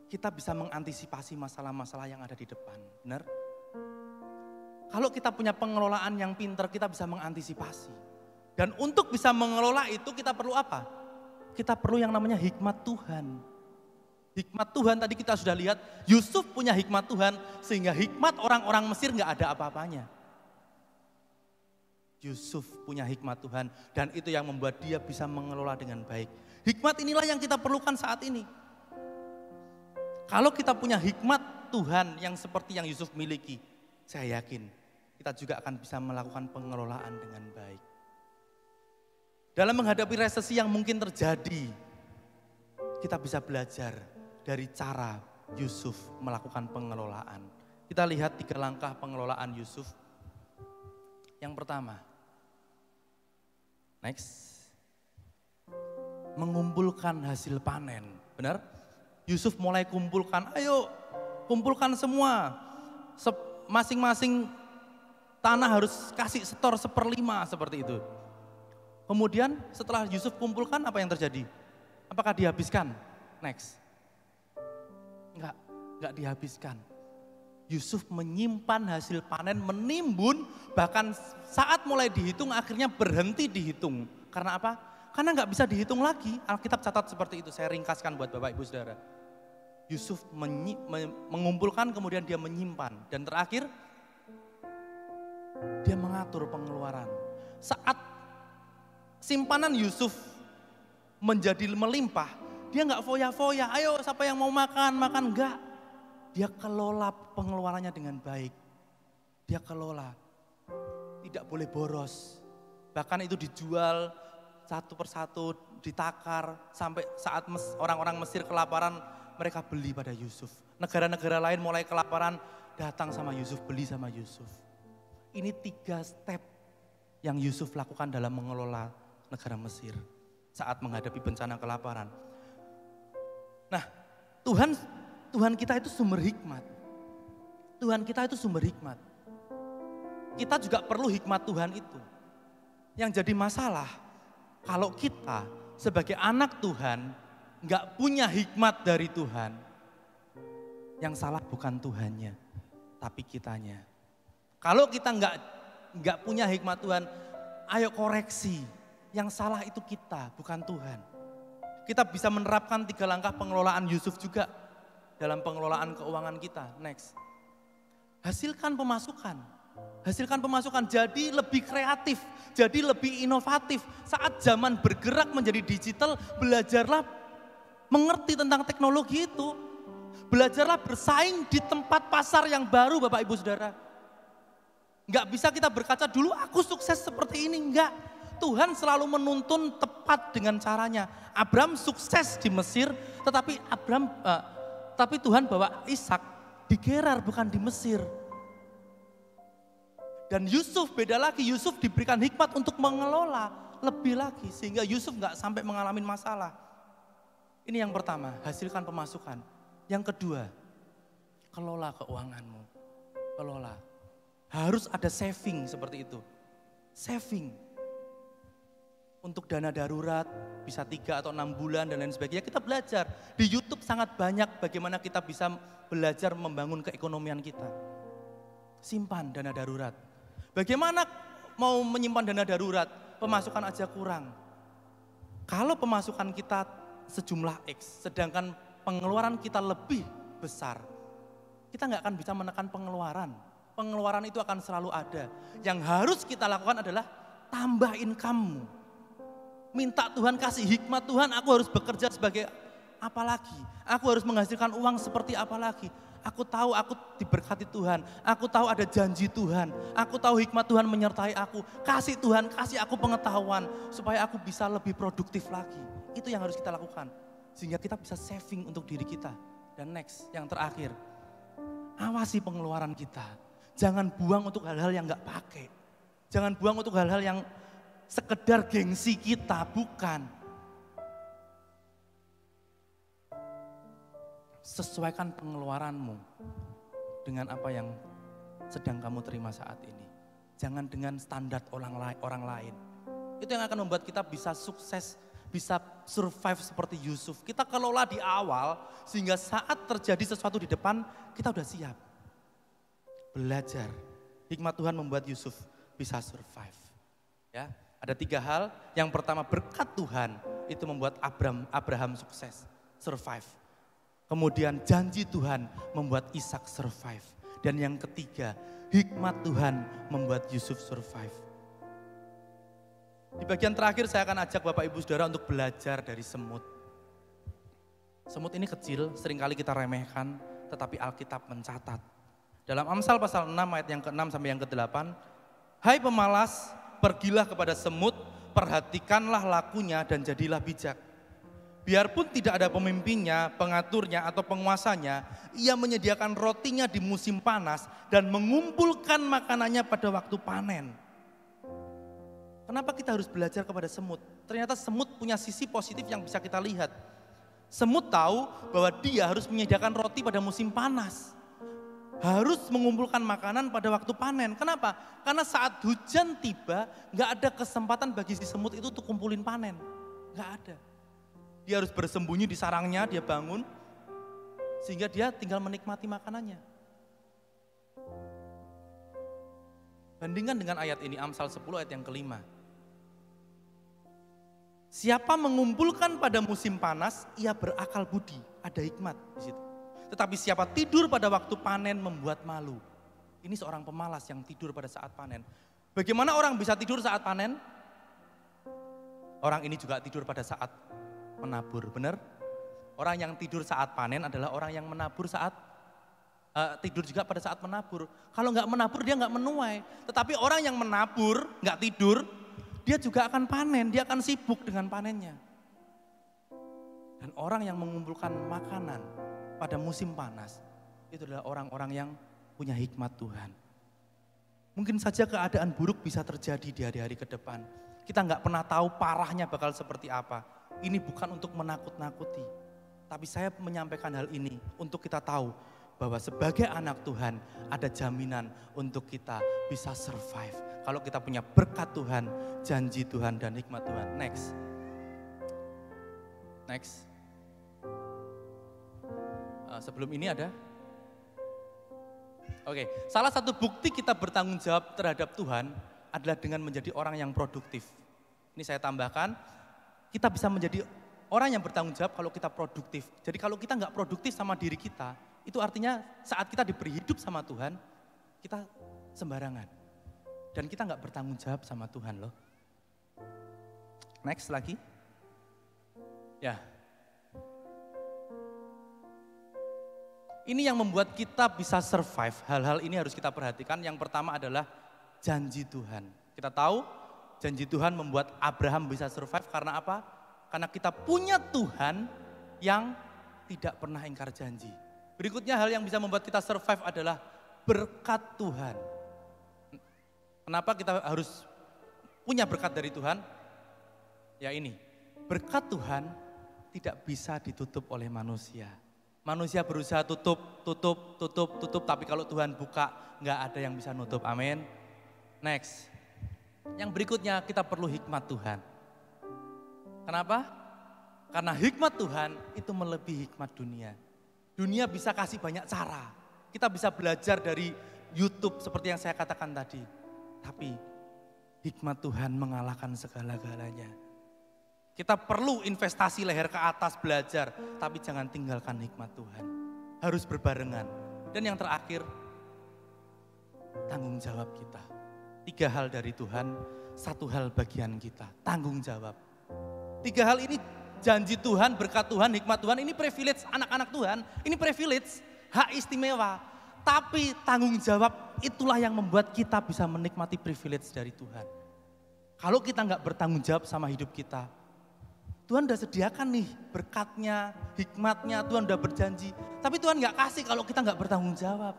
kita bisa mengantisipasi masalah-masalah yang ada di depan. Benar? Kalau kita punya pengelolaan yang pintar, kita bisa mengantisipasi. Dan untuk bisa mengelola itu kita perlu apa? Kita perlu yang namanya hikmat Tuhan. Hikmat Tuhan tadi kita sudah lihat, Yusuf punya hikmat Tuhan sehingga hikmat orang-orang Mesir nggak ada apa-apanya. Yusuf punya hikmat Tuhan dan itu yang membuat dia bisa mengelola dengan baik. Hikmat inilah yang kita perlukan saat ini. Kalau kita punya hikmat Tuhan yang seperti yang Yusuf miliki, saya yakin kita juga akan bisa melakukan pengelolaan dengan baik. Dalam menghadapi resesi yang mungkin terjadi, kita bisa belajar dari cara Yusuf melakukan pengelolaan. Kita lihat 3 langkah pengelolaan Yusuf. Yang pertama, next. mengumpulkan hasil panen. Benar? Yusuf mulai kumpulkan, ayo kumpulkan semua. Masing-masing tanah harus kasih setor 1/5 seperti itu. Kemudian setelah Yusuf kumpulkan apa yang terjadi? Apakah dihabiskan? Next. Enggak dihabiskan. Yusuf menyimpan hasil panen, menimbun, bahkan saat mulai dihitung akhirnya berhenti dihitung. Karena apa? Karena nggak bisa dihitung lagi. Alkitab catat seperti itu, saya ringkaskan buat Bapak Ibu Saudara. Yusuf mengumpulkan, kemudian dia menyimpan. Dan terakhir, dia mengatur pengeluaran. Saat simpanan Yusuf menjadi melimpah, dia nggak foya-foya, ayo siapa yang mau makan, enggak. Dia kelola pengeluarannya dengan baik. Dia kelola, tidak boleh boros. Bahkan itu dijual satu persatu, ditakar, sampai saat orang-orang Mesir kelaparan, mereka beli pada Yusuf. Negara-negara lain mulai kelaparan, datang sama Yusuf, beli sama Yusuf. Ini 3 step yang Yusuf lakukan dalam mengelola negara Mesir saat menghadapi bencana kelaparan. Nah, Tuhan kita itu sumber hikmat. Tuhan kita itu sumber hikmat. Kita juga perlu hikmat Tuhan itu. Yang jadi masalah, kalau kita sebagai anak Tuhan nggak punya hikmat dari Tuhan, yang salah bukan Tuhannya, tapi kitanya. Kalau kita nggak punya hikmat Tuhan, ayo koreksi. Yang salah itu kita, bukan Tuhan. Kita bisa menerapkan 3 langkah pengelolaan Yusuf juga dalam pengelolaan keuangan kita. Next. Hasilkan pemasukan, jadi lebih kreatif, jadi lebih inovatif. Saat zaman bergerak menjadi digital, belajarlah mengerti tentang teknologi itu. Belajarlah bersaing di tempat pasar yang baru Bapak Ibu Saudara. Enggak bisa kita berkaca dulu aku sukses seperti ini, enggak. Tuhan selalu menuntun tepat dengan caranya. Abraham sukses di Mesir, tapi Tuhan bawa Ishak di Gerar bukan di Mesir. Dan Yusuf beda lagi, Yusuf diberikan hikmat untuk mengelola lebih lagi sehingga Yusuf nggak sampai mengalami masalah. Ini yang pertama, hasilkan pemasukan. Yang kedua, kelola keuanganmu. Kelola. Harus ada saving seperti itu. Saving. Untuk dana darurat bisa 3 atau 6 bulan dan lain sebagainya. Kita belajar di YouTube sangat banyak bagaimana kita bisa belajar membangun keekonomian kita. Simpan dana darurat. Bagaimana mau menyimpan dana darurat? Pemasukan aja kurang. Kalau pemasukan kita sejumlah X, sedangkan pengeluaran kita lebih besar, kita nggak akan bisa menekan pengeluaran. Pengeluaran itu akan selalu ada. Yang harus kita lakukan adalah tambah income-mu. Minta Tuhan kasih hikmat, Tuhan aku harus bekerja sebagai apa lagi? Aku harus menghasilkan uang seperti apa lagi? Aku tahu aku diberkati Tuhan, aku tahu ada janji Tuhan, aku tahu hikmat Tuhan menyertai aku. Kasih Tuhan, kasih aku pengetahuan supaya aku bisa lebih produktif lagi. Itu yang harus kita lakukan, sehingga kita bisa saving untuk diri kita. Dan next, yang terakhir, awasi pengeluaran kita. Jangan buang untuk hal-hal yang gak pakai. Jangan buang untuk hal-hal yang sekedar gengsi kita, bukan. Sesuaikan pengeluaranmu dengan apa yang sedang kamu terima saat ini. Jangan dengan standar orang lain. Itu yang akan membuat kita bisa sukses, bisa survive seperti Yusuf. Kita kelola di awal sehingga saat terjadi sesuatu di depan kita udah siap. Belajar. Hikmat Tuhan membuat Yusuf bisa survive. Ya. Ada 3 hal, yang pertama berkat Tuhan itu membuat Abraham sukses, survive. Kemudian janji Tuhan membuat Ishak survive. Dan yang ketiga, hikmat Tuhan membuat Yusuf survive. Di bagian terakhir saya akan ajak Bapak Ibu Saudara untuk belajar dari semut. Semut ini kecil, seringkali kita remehkan, tetapi Alkitab mencatat. Dalam Amsal pasal 6 ayat yang ke-6 sampai yang ke-8, hai pemalas, pergilah kepada semut, perhatikanlah lakunya dan jadilah bijak. Biarpun tidak ada pemimpinnya, pengaturnya atau penguasanya, ia menyediakan rotinya di musim panas dan mengumpulkan makanannya pada waktu panen. Kenapa kita harus belajar kepada semut? Ternyata semut punya sisi positif yang bisa kita lihat. Semut tahu bahwa dia harus menyediakan roti pada musim panas. Harus mengumpulkan makanan pada waktu panen. Kenapa? Karena saat hujan tiba, gak ada kesempatan bagi si semut itu untuk kumpulin panen. Gak ada. Dia harus bersembunyi di sarangnya, dia bangun, sehingga dia tinggal menikmati makanannya. Bandingkan dengan ayat ini, Amsal 10 ayat yang kelima. Siapa mengumpulkan pada musim panas, ia berakal budi, ada hikmat di situ. Tetapi siapa tidur pada waktu panen membuat malu. Ini seorang pemalas yang tidur pada saat panen. Bagaimana orang bisa tidur saat panen? Orang ini juga tidur pada saat menabur, benar? Orang yang tidur saat panen adalah orang yang menabur saat tidur juga pada saat menabur. Kalau nggak menabur dia nggak menuai. Tetapi orang yang menabur nggak tidur, dia juga akan panen, dia akan sibuk dengan panennya. Dan orang yang mengumpulkan makanan pada musim panas, itu adalah orang-orang yang punya hikmat Tuhan. Mungkin saja keadaan buruk bisa terjadi di hari-hari ke depan. Kita nggak pernah tahu parahnya bakal seperti apa. Ini bukan untuk menakut-nakuti. Tapi saya menyampaikan hal ini untuk kita tahu bahwa sebagai anak Tuhan ada jaminan untuk kita bisa survive. Kalau kita punya berkat Tuhan, janji Tuhan dan hikmat Tuhan. Next. Sebelum ini ada? Oke, salah satu bukti kita bertanggung jawab terhadap Tuhan adalah dengan menjadi orang yang produktif. Ini saya tambahkan, kita bisa menjadi orang yang bertanggung jawab kalau kita produktif. Jadi kalau kita nggak produktif sama diri kita, itu artinya saat kita diberi hidup sama Tuhan, kita sembarangan. Dan kita nggak bertanggung jawab sama Tuhan loh. Next lagi. Ya. Ini yang membuat kita bisa survive. Hal-hal ini harus kita perhatikan. Yang pertama adalah janji Tuhan. Kita tahu janji Tuhan membuat Abraham bisa survive karena apa? Karena kita punya Tuhan yang tidak pernah ingkar janji. Berikutnya hal yang bisa membuat kita survive adalah berkat Tuhan. Kenapa kita harus punya berkat dari Tuhan? Ya ini, berkat Tuhan tidak bisa ditutup oleh manusia. Manusia berusaha tutup, tapi kalau Tuhan buka, nggak ada yang bisa nutup, amin. Next, yang berikutnya kita perlu hikmat Tuhan. Kenapa? Karena hikmat Tuhan itu melebihi hikmat dunia. Dunia bisa kasih banyak cara, kita bisa belajar dari YouTube seperti yang saya katakan tadi. Tapi hikmat Tuhan mengalahkan segala-galanya. Kita perlu investasi leher ke atas belajar, tapi jangan tinggalkan hikmat Tuhan. Harus berbarengan. Dan yang terakhir, tanggung jawab kita. 3 hal dari Tuhan, 1 hal bagian kita, tanggung jawab. 3 hal ini janji Tuhan, berkat Tuhan, hikmat Tuhan, ini privilege anak-anak Tuhan, ini privilege, hak istimewa. Tapi tanggung jawab itulah yang membuat kita bisa menikmati privilege dari Tuhan. Kalau kita nggak bertanggung jawab sama hidup kita, Tuhan udah sediakan nih berkatnya, hikmatnya, Tuhan udah berjanji. Tapi Tuhan gak kasih kalau kita gak bertanggung jawab.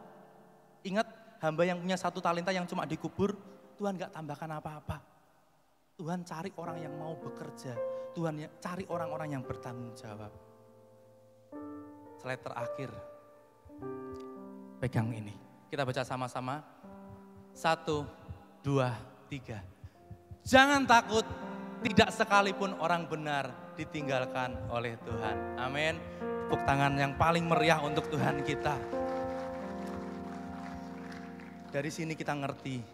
Ingat hamba yang punya 1 talenta yang cuma dikubur, Tuhan gak tambahkan apa-apa. Tuhan cari orang yang mau bekerja, Tuhan cari orang-orang yang bertanggung jawab. Slide terakhir, pegang ini. Kita baca sama-sama, 1, 2, 3. Jangan takut, tidak sekalipun orang benar ditinggalkan oleh Tuhan. Amin. Tepuk tangan yang paling meriah untuk Tuhan kita. Dari sini kita ngerti,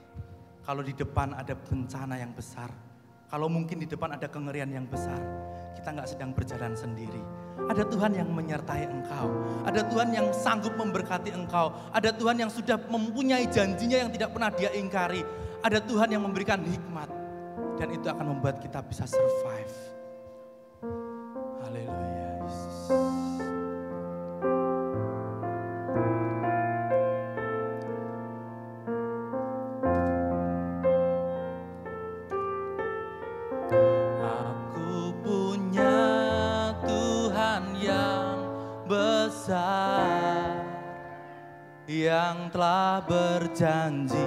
kalau di depan ada bencana yang besar, kalau mungkin di depan ada kengerian yang besar, kita nggak sedang berjalan sendiri. Ada Tuhan yang menyertai engkau, ada Tuhan yang sanggup memberkati engkau, ada Tuhan yang sudah mempunyai janjinya yang tidak pernah Dia ingkari, ada Tuhan yang memberikan hikmat. Dan itu akan membuat kita bisa survive. Haleluya, Yesus. Aku punya Tuhan yang besar, yang telah berjanji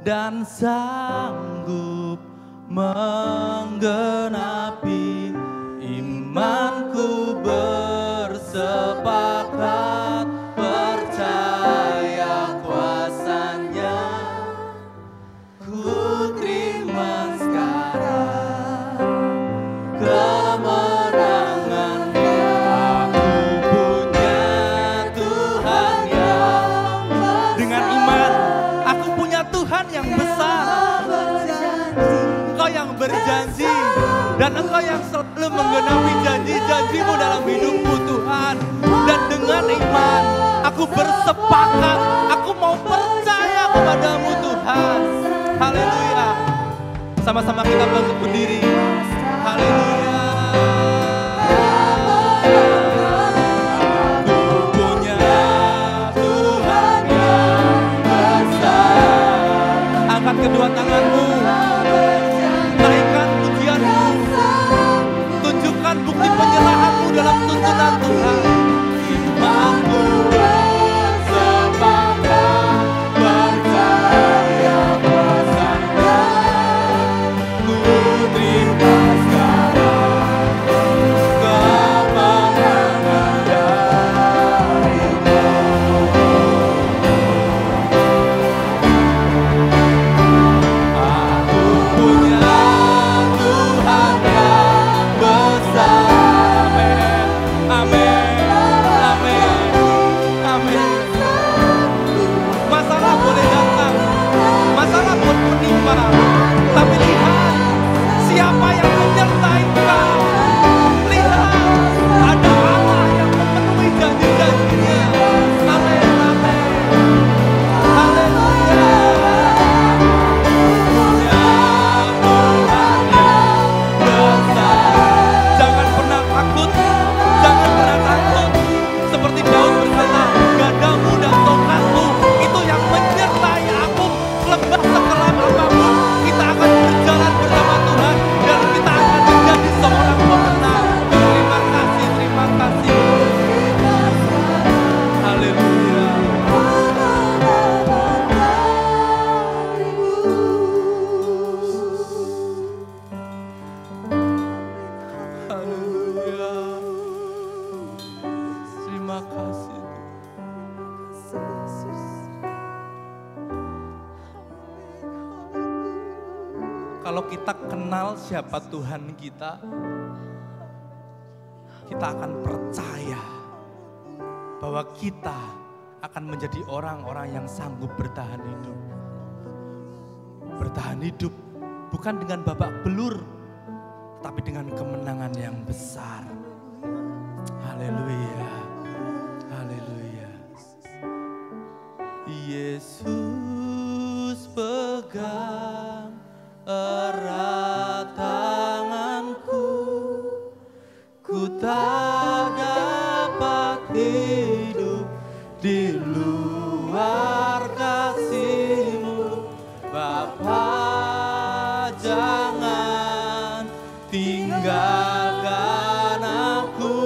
dan sanggup menggenapi imanku bersepakat percaya kuasanya, ku terima sekarang kemenangan. Aku punya Tuhan yang dengan iman, aku punya Tuhan yang besar, Engkau yang berjanji, dan Engkau yang selalu menggenapi janji-janjimu dalam hidupku Tuhan. Dan dengan iman, aku bersepakat, aku mau percaya kepadamu Tuhan. Haleluya. Sama-sama kita bangkit berdiri. Haleluya. Aku punya Tuhan yang besar. Angkat kedua tanganmu. Naikkan pujianmu. Tunjukkan bukti penyerahanmu dalam tuntunan Tuhan. Imanku bersepakat percaya kuasanya, ku terima sekarang kemenangan darimu. Aku punya Tuhan yang besar. Amin, amin, amin, amin. Masalah boleh datang, masalah boleh menimpa, tapi lihat siapa yang menyertai engkau. Lihat ada Allah yang memenuhi janji-janjinya. Amin, amin, haleluya. Punya Tuhan yang besar. Jangan pernah takut, jangan pernah takut. Seperti Daud berkata, gadamu dan tongkatmu itu yang menyertai aku. Lembah sekelam apapun, kita akan berjalan bersama Tuhan dan kita akan menjadi seorang pemenang. Terima kasih, terima kasih. Haleluya. Haleluya. Terima kasih. Kalau kita kenal siapa Tuhan kita akan percaya bahwa kita akan menjadi orang-orang yang sanggup bertahan hidup. Bertahan hidup bukan dengan babak belur, tapi dengan kemenangan yang besar. Haleluya, haleluya. Yesus pegang erat tanganku, ku tak dapat hidup di luar kasih-Mu. Bapa, jangan tinggalkan aku,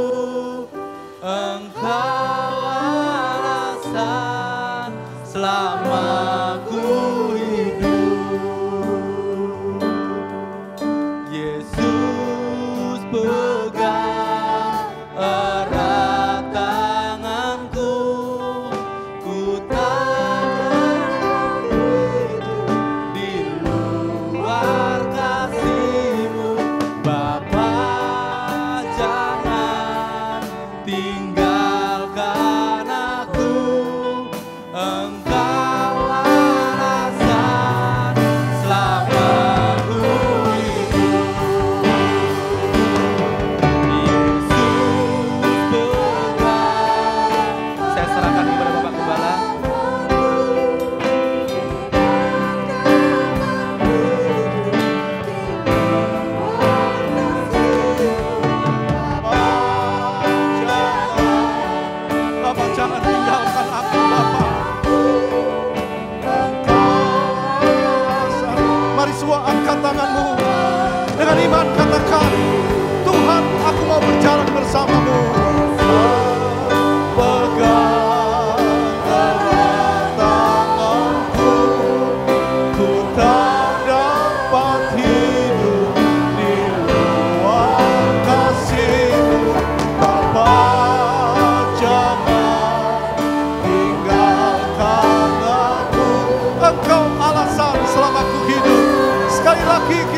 Engkau alasan selama ku hidup. Yesus pegang erat tanganku, ku tak hidup di luar kasih-Mu. Bapa, jangan tinggalkan aku, Engkau alasan selama ku hidup. Yesus pegang. Saya serahkan kepada Bapak Gembala. Bapak, jangan tinggalkan aku, Bapak. Mari semua angkat tanganmu. Dengan iman katakan, Tuhan, aku mau berjalan bersamamu. Pegang erat tanganku, ku tak dapat hidup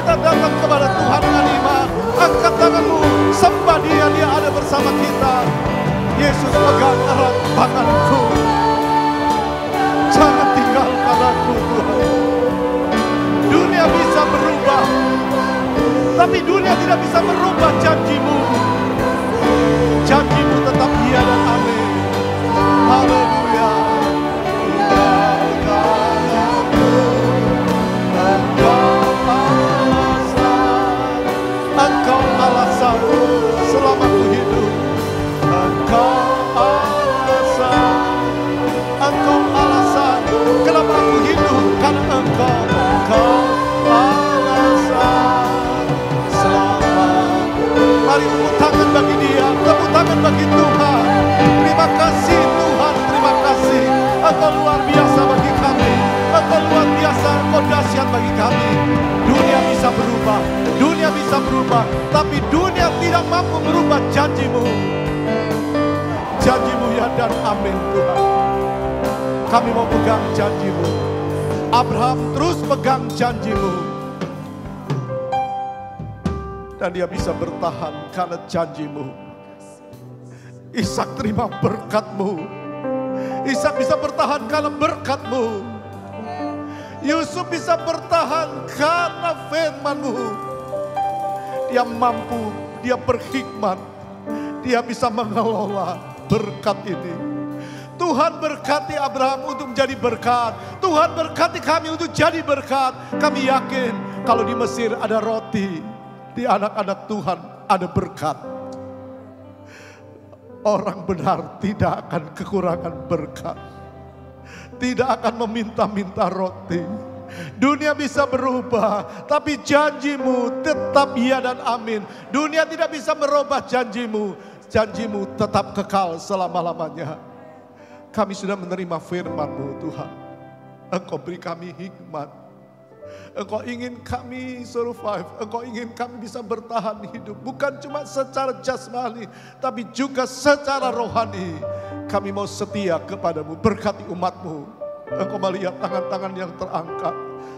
kita datang kepada Tuhan dengan iman. Angkat tanganmu, sembah Dia, Dia ada bersama kita. Yesus, pegang erat tanganku. Jangan tinggalkan aku, Tuhan. Dunia bisa berubah, tapi dunia tidak bisa merubah janji-Mu. Janji-Mu tetap iya dan amin. Haleluya. Engkau alasan selama ku hidup. Engkau alasan kenapa aku hidup, karena Engkau alasan selamat. Mari tepuk tangan bagi Dia, tepuk tangan bagi Tuhan. Terima kasih Tuhan, terima kasih. Engkau luar biasa bagi kami. Engkau luar biasa, Engkau dahsyat bagi kami. Dunia bisa berubah, dunia bisa berubah, tapi dunia tidak mampu merubah janji-Mu. Janji-Mu ya dan amin Tuhan. Kami mau pegang janji-Mu. Abraham terus pegang janji-Mu. Dan dia bisa bertahan karena janji-Mu. Ishak terima berkat-Mu. Ishak bisa bertahan karena berkat-Mu. Yusuf bisa bertahan karena firman-Mu. Dia mampu, dia berhikmat. Dia bisa mengelola berkat ini. Tuhan berkati Abraham untuk menjadi berkat. Tuhan berkati kami untuk jadi berkat. Kami yakin kalau di Mesir ada roti, di anak-anak Tuhan ada berkat. Orang benar tidak akan kekurangan berkat. Tidak akan meminta-minta roti. Dunia bisa berubah, tapi janji-Mu tetap iya dan amin. Dunia tidak bisa merubah janji-Mu. Janji-Mu tetap kekal selama-lamanya. Kami sudah menerima firman-Mu Tuhan. Engkau beri kami hikmat. Engkau ingin kami survive. Engkau ingin kami bisa bertahan hidup. Bukan cuma secara jasmani, tapi juga secara rohani. Kami mau setia kepadamu, berkati umat-Mu. Engkau melihat tangan-tangan yang terangkat,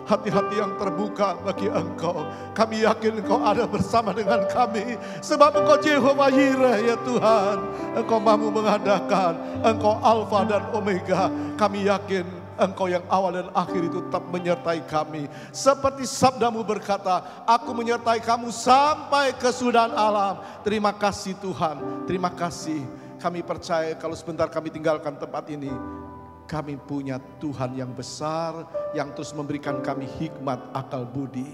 hati-hati yang terbuka bagi Engkau. Kami yakin Engkau ada bersama dengan kami, sebab Engkau Jehovah Yireh ya Tuhan. Engkau mampu mengadakan, Engkau Alfa dan Omega. Kami yakin Engkau yang awal dan akhir itu tetap menyertai kami. Seperti sabda-Mu berkata, aku menyertai kamu sampai kesudahan alam. Terima kasih Tuhan, terima kasih. Kami percaya kalau sebentar kami tinggalkan tempat ini, kami punya Tuhan yang besar, yang terus memberikan kami hikmat, akal budi.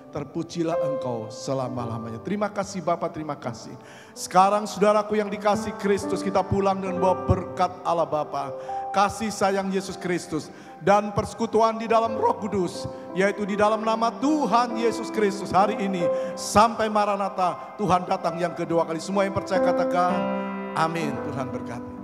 Terpujilah Engkau selama-lamanya. Terima kasih Bapa, terima kasih. Sekarang saudaraku yang dikasih Kristus, kita pulang dengan bawa berkat Allah Bapa, kasih sayang Yesus Kristus, dan persekutuan di dalam Roh Kudus, yaitu di dalam nama Tuhan Yesus Kristus hari ini sampai Maranatha, Tuhan datang yang kedua kali. Semua yang percaya katakan amin. Tuhan berkati.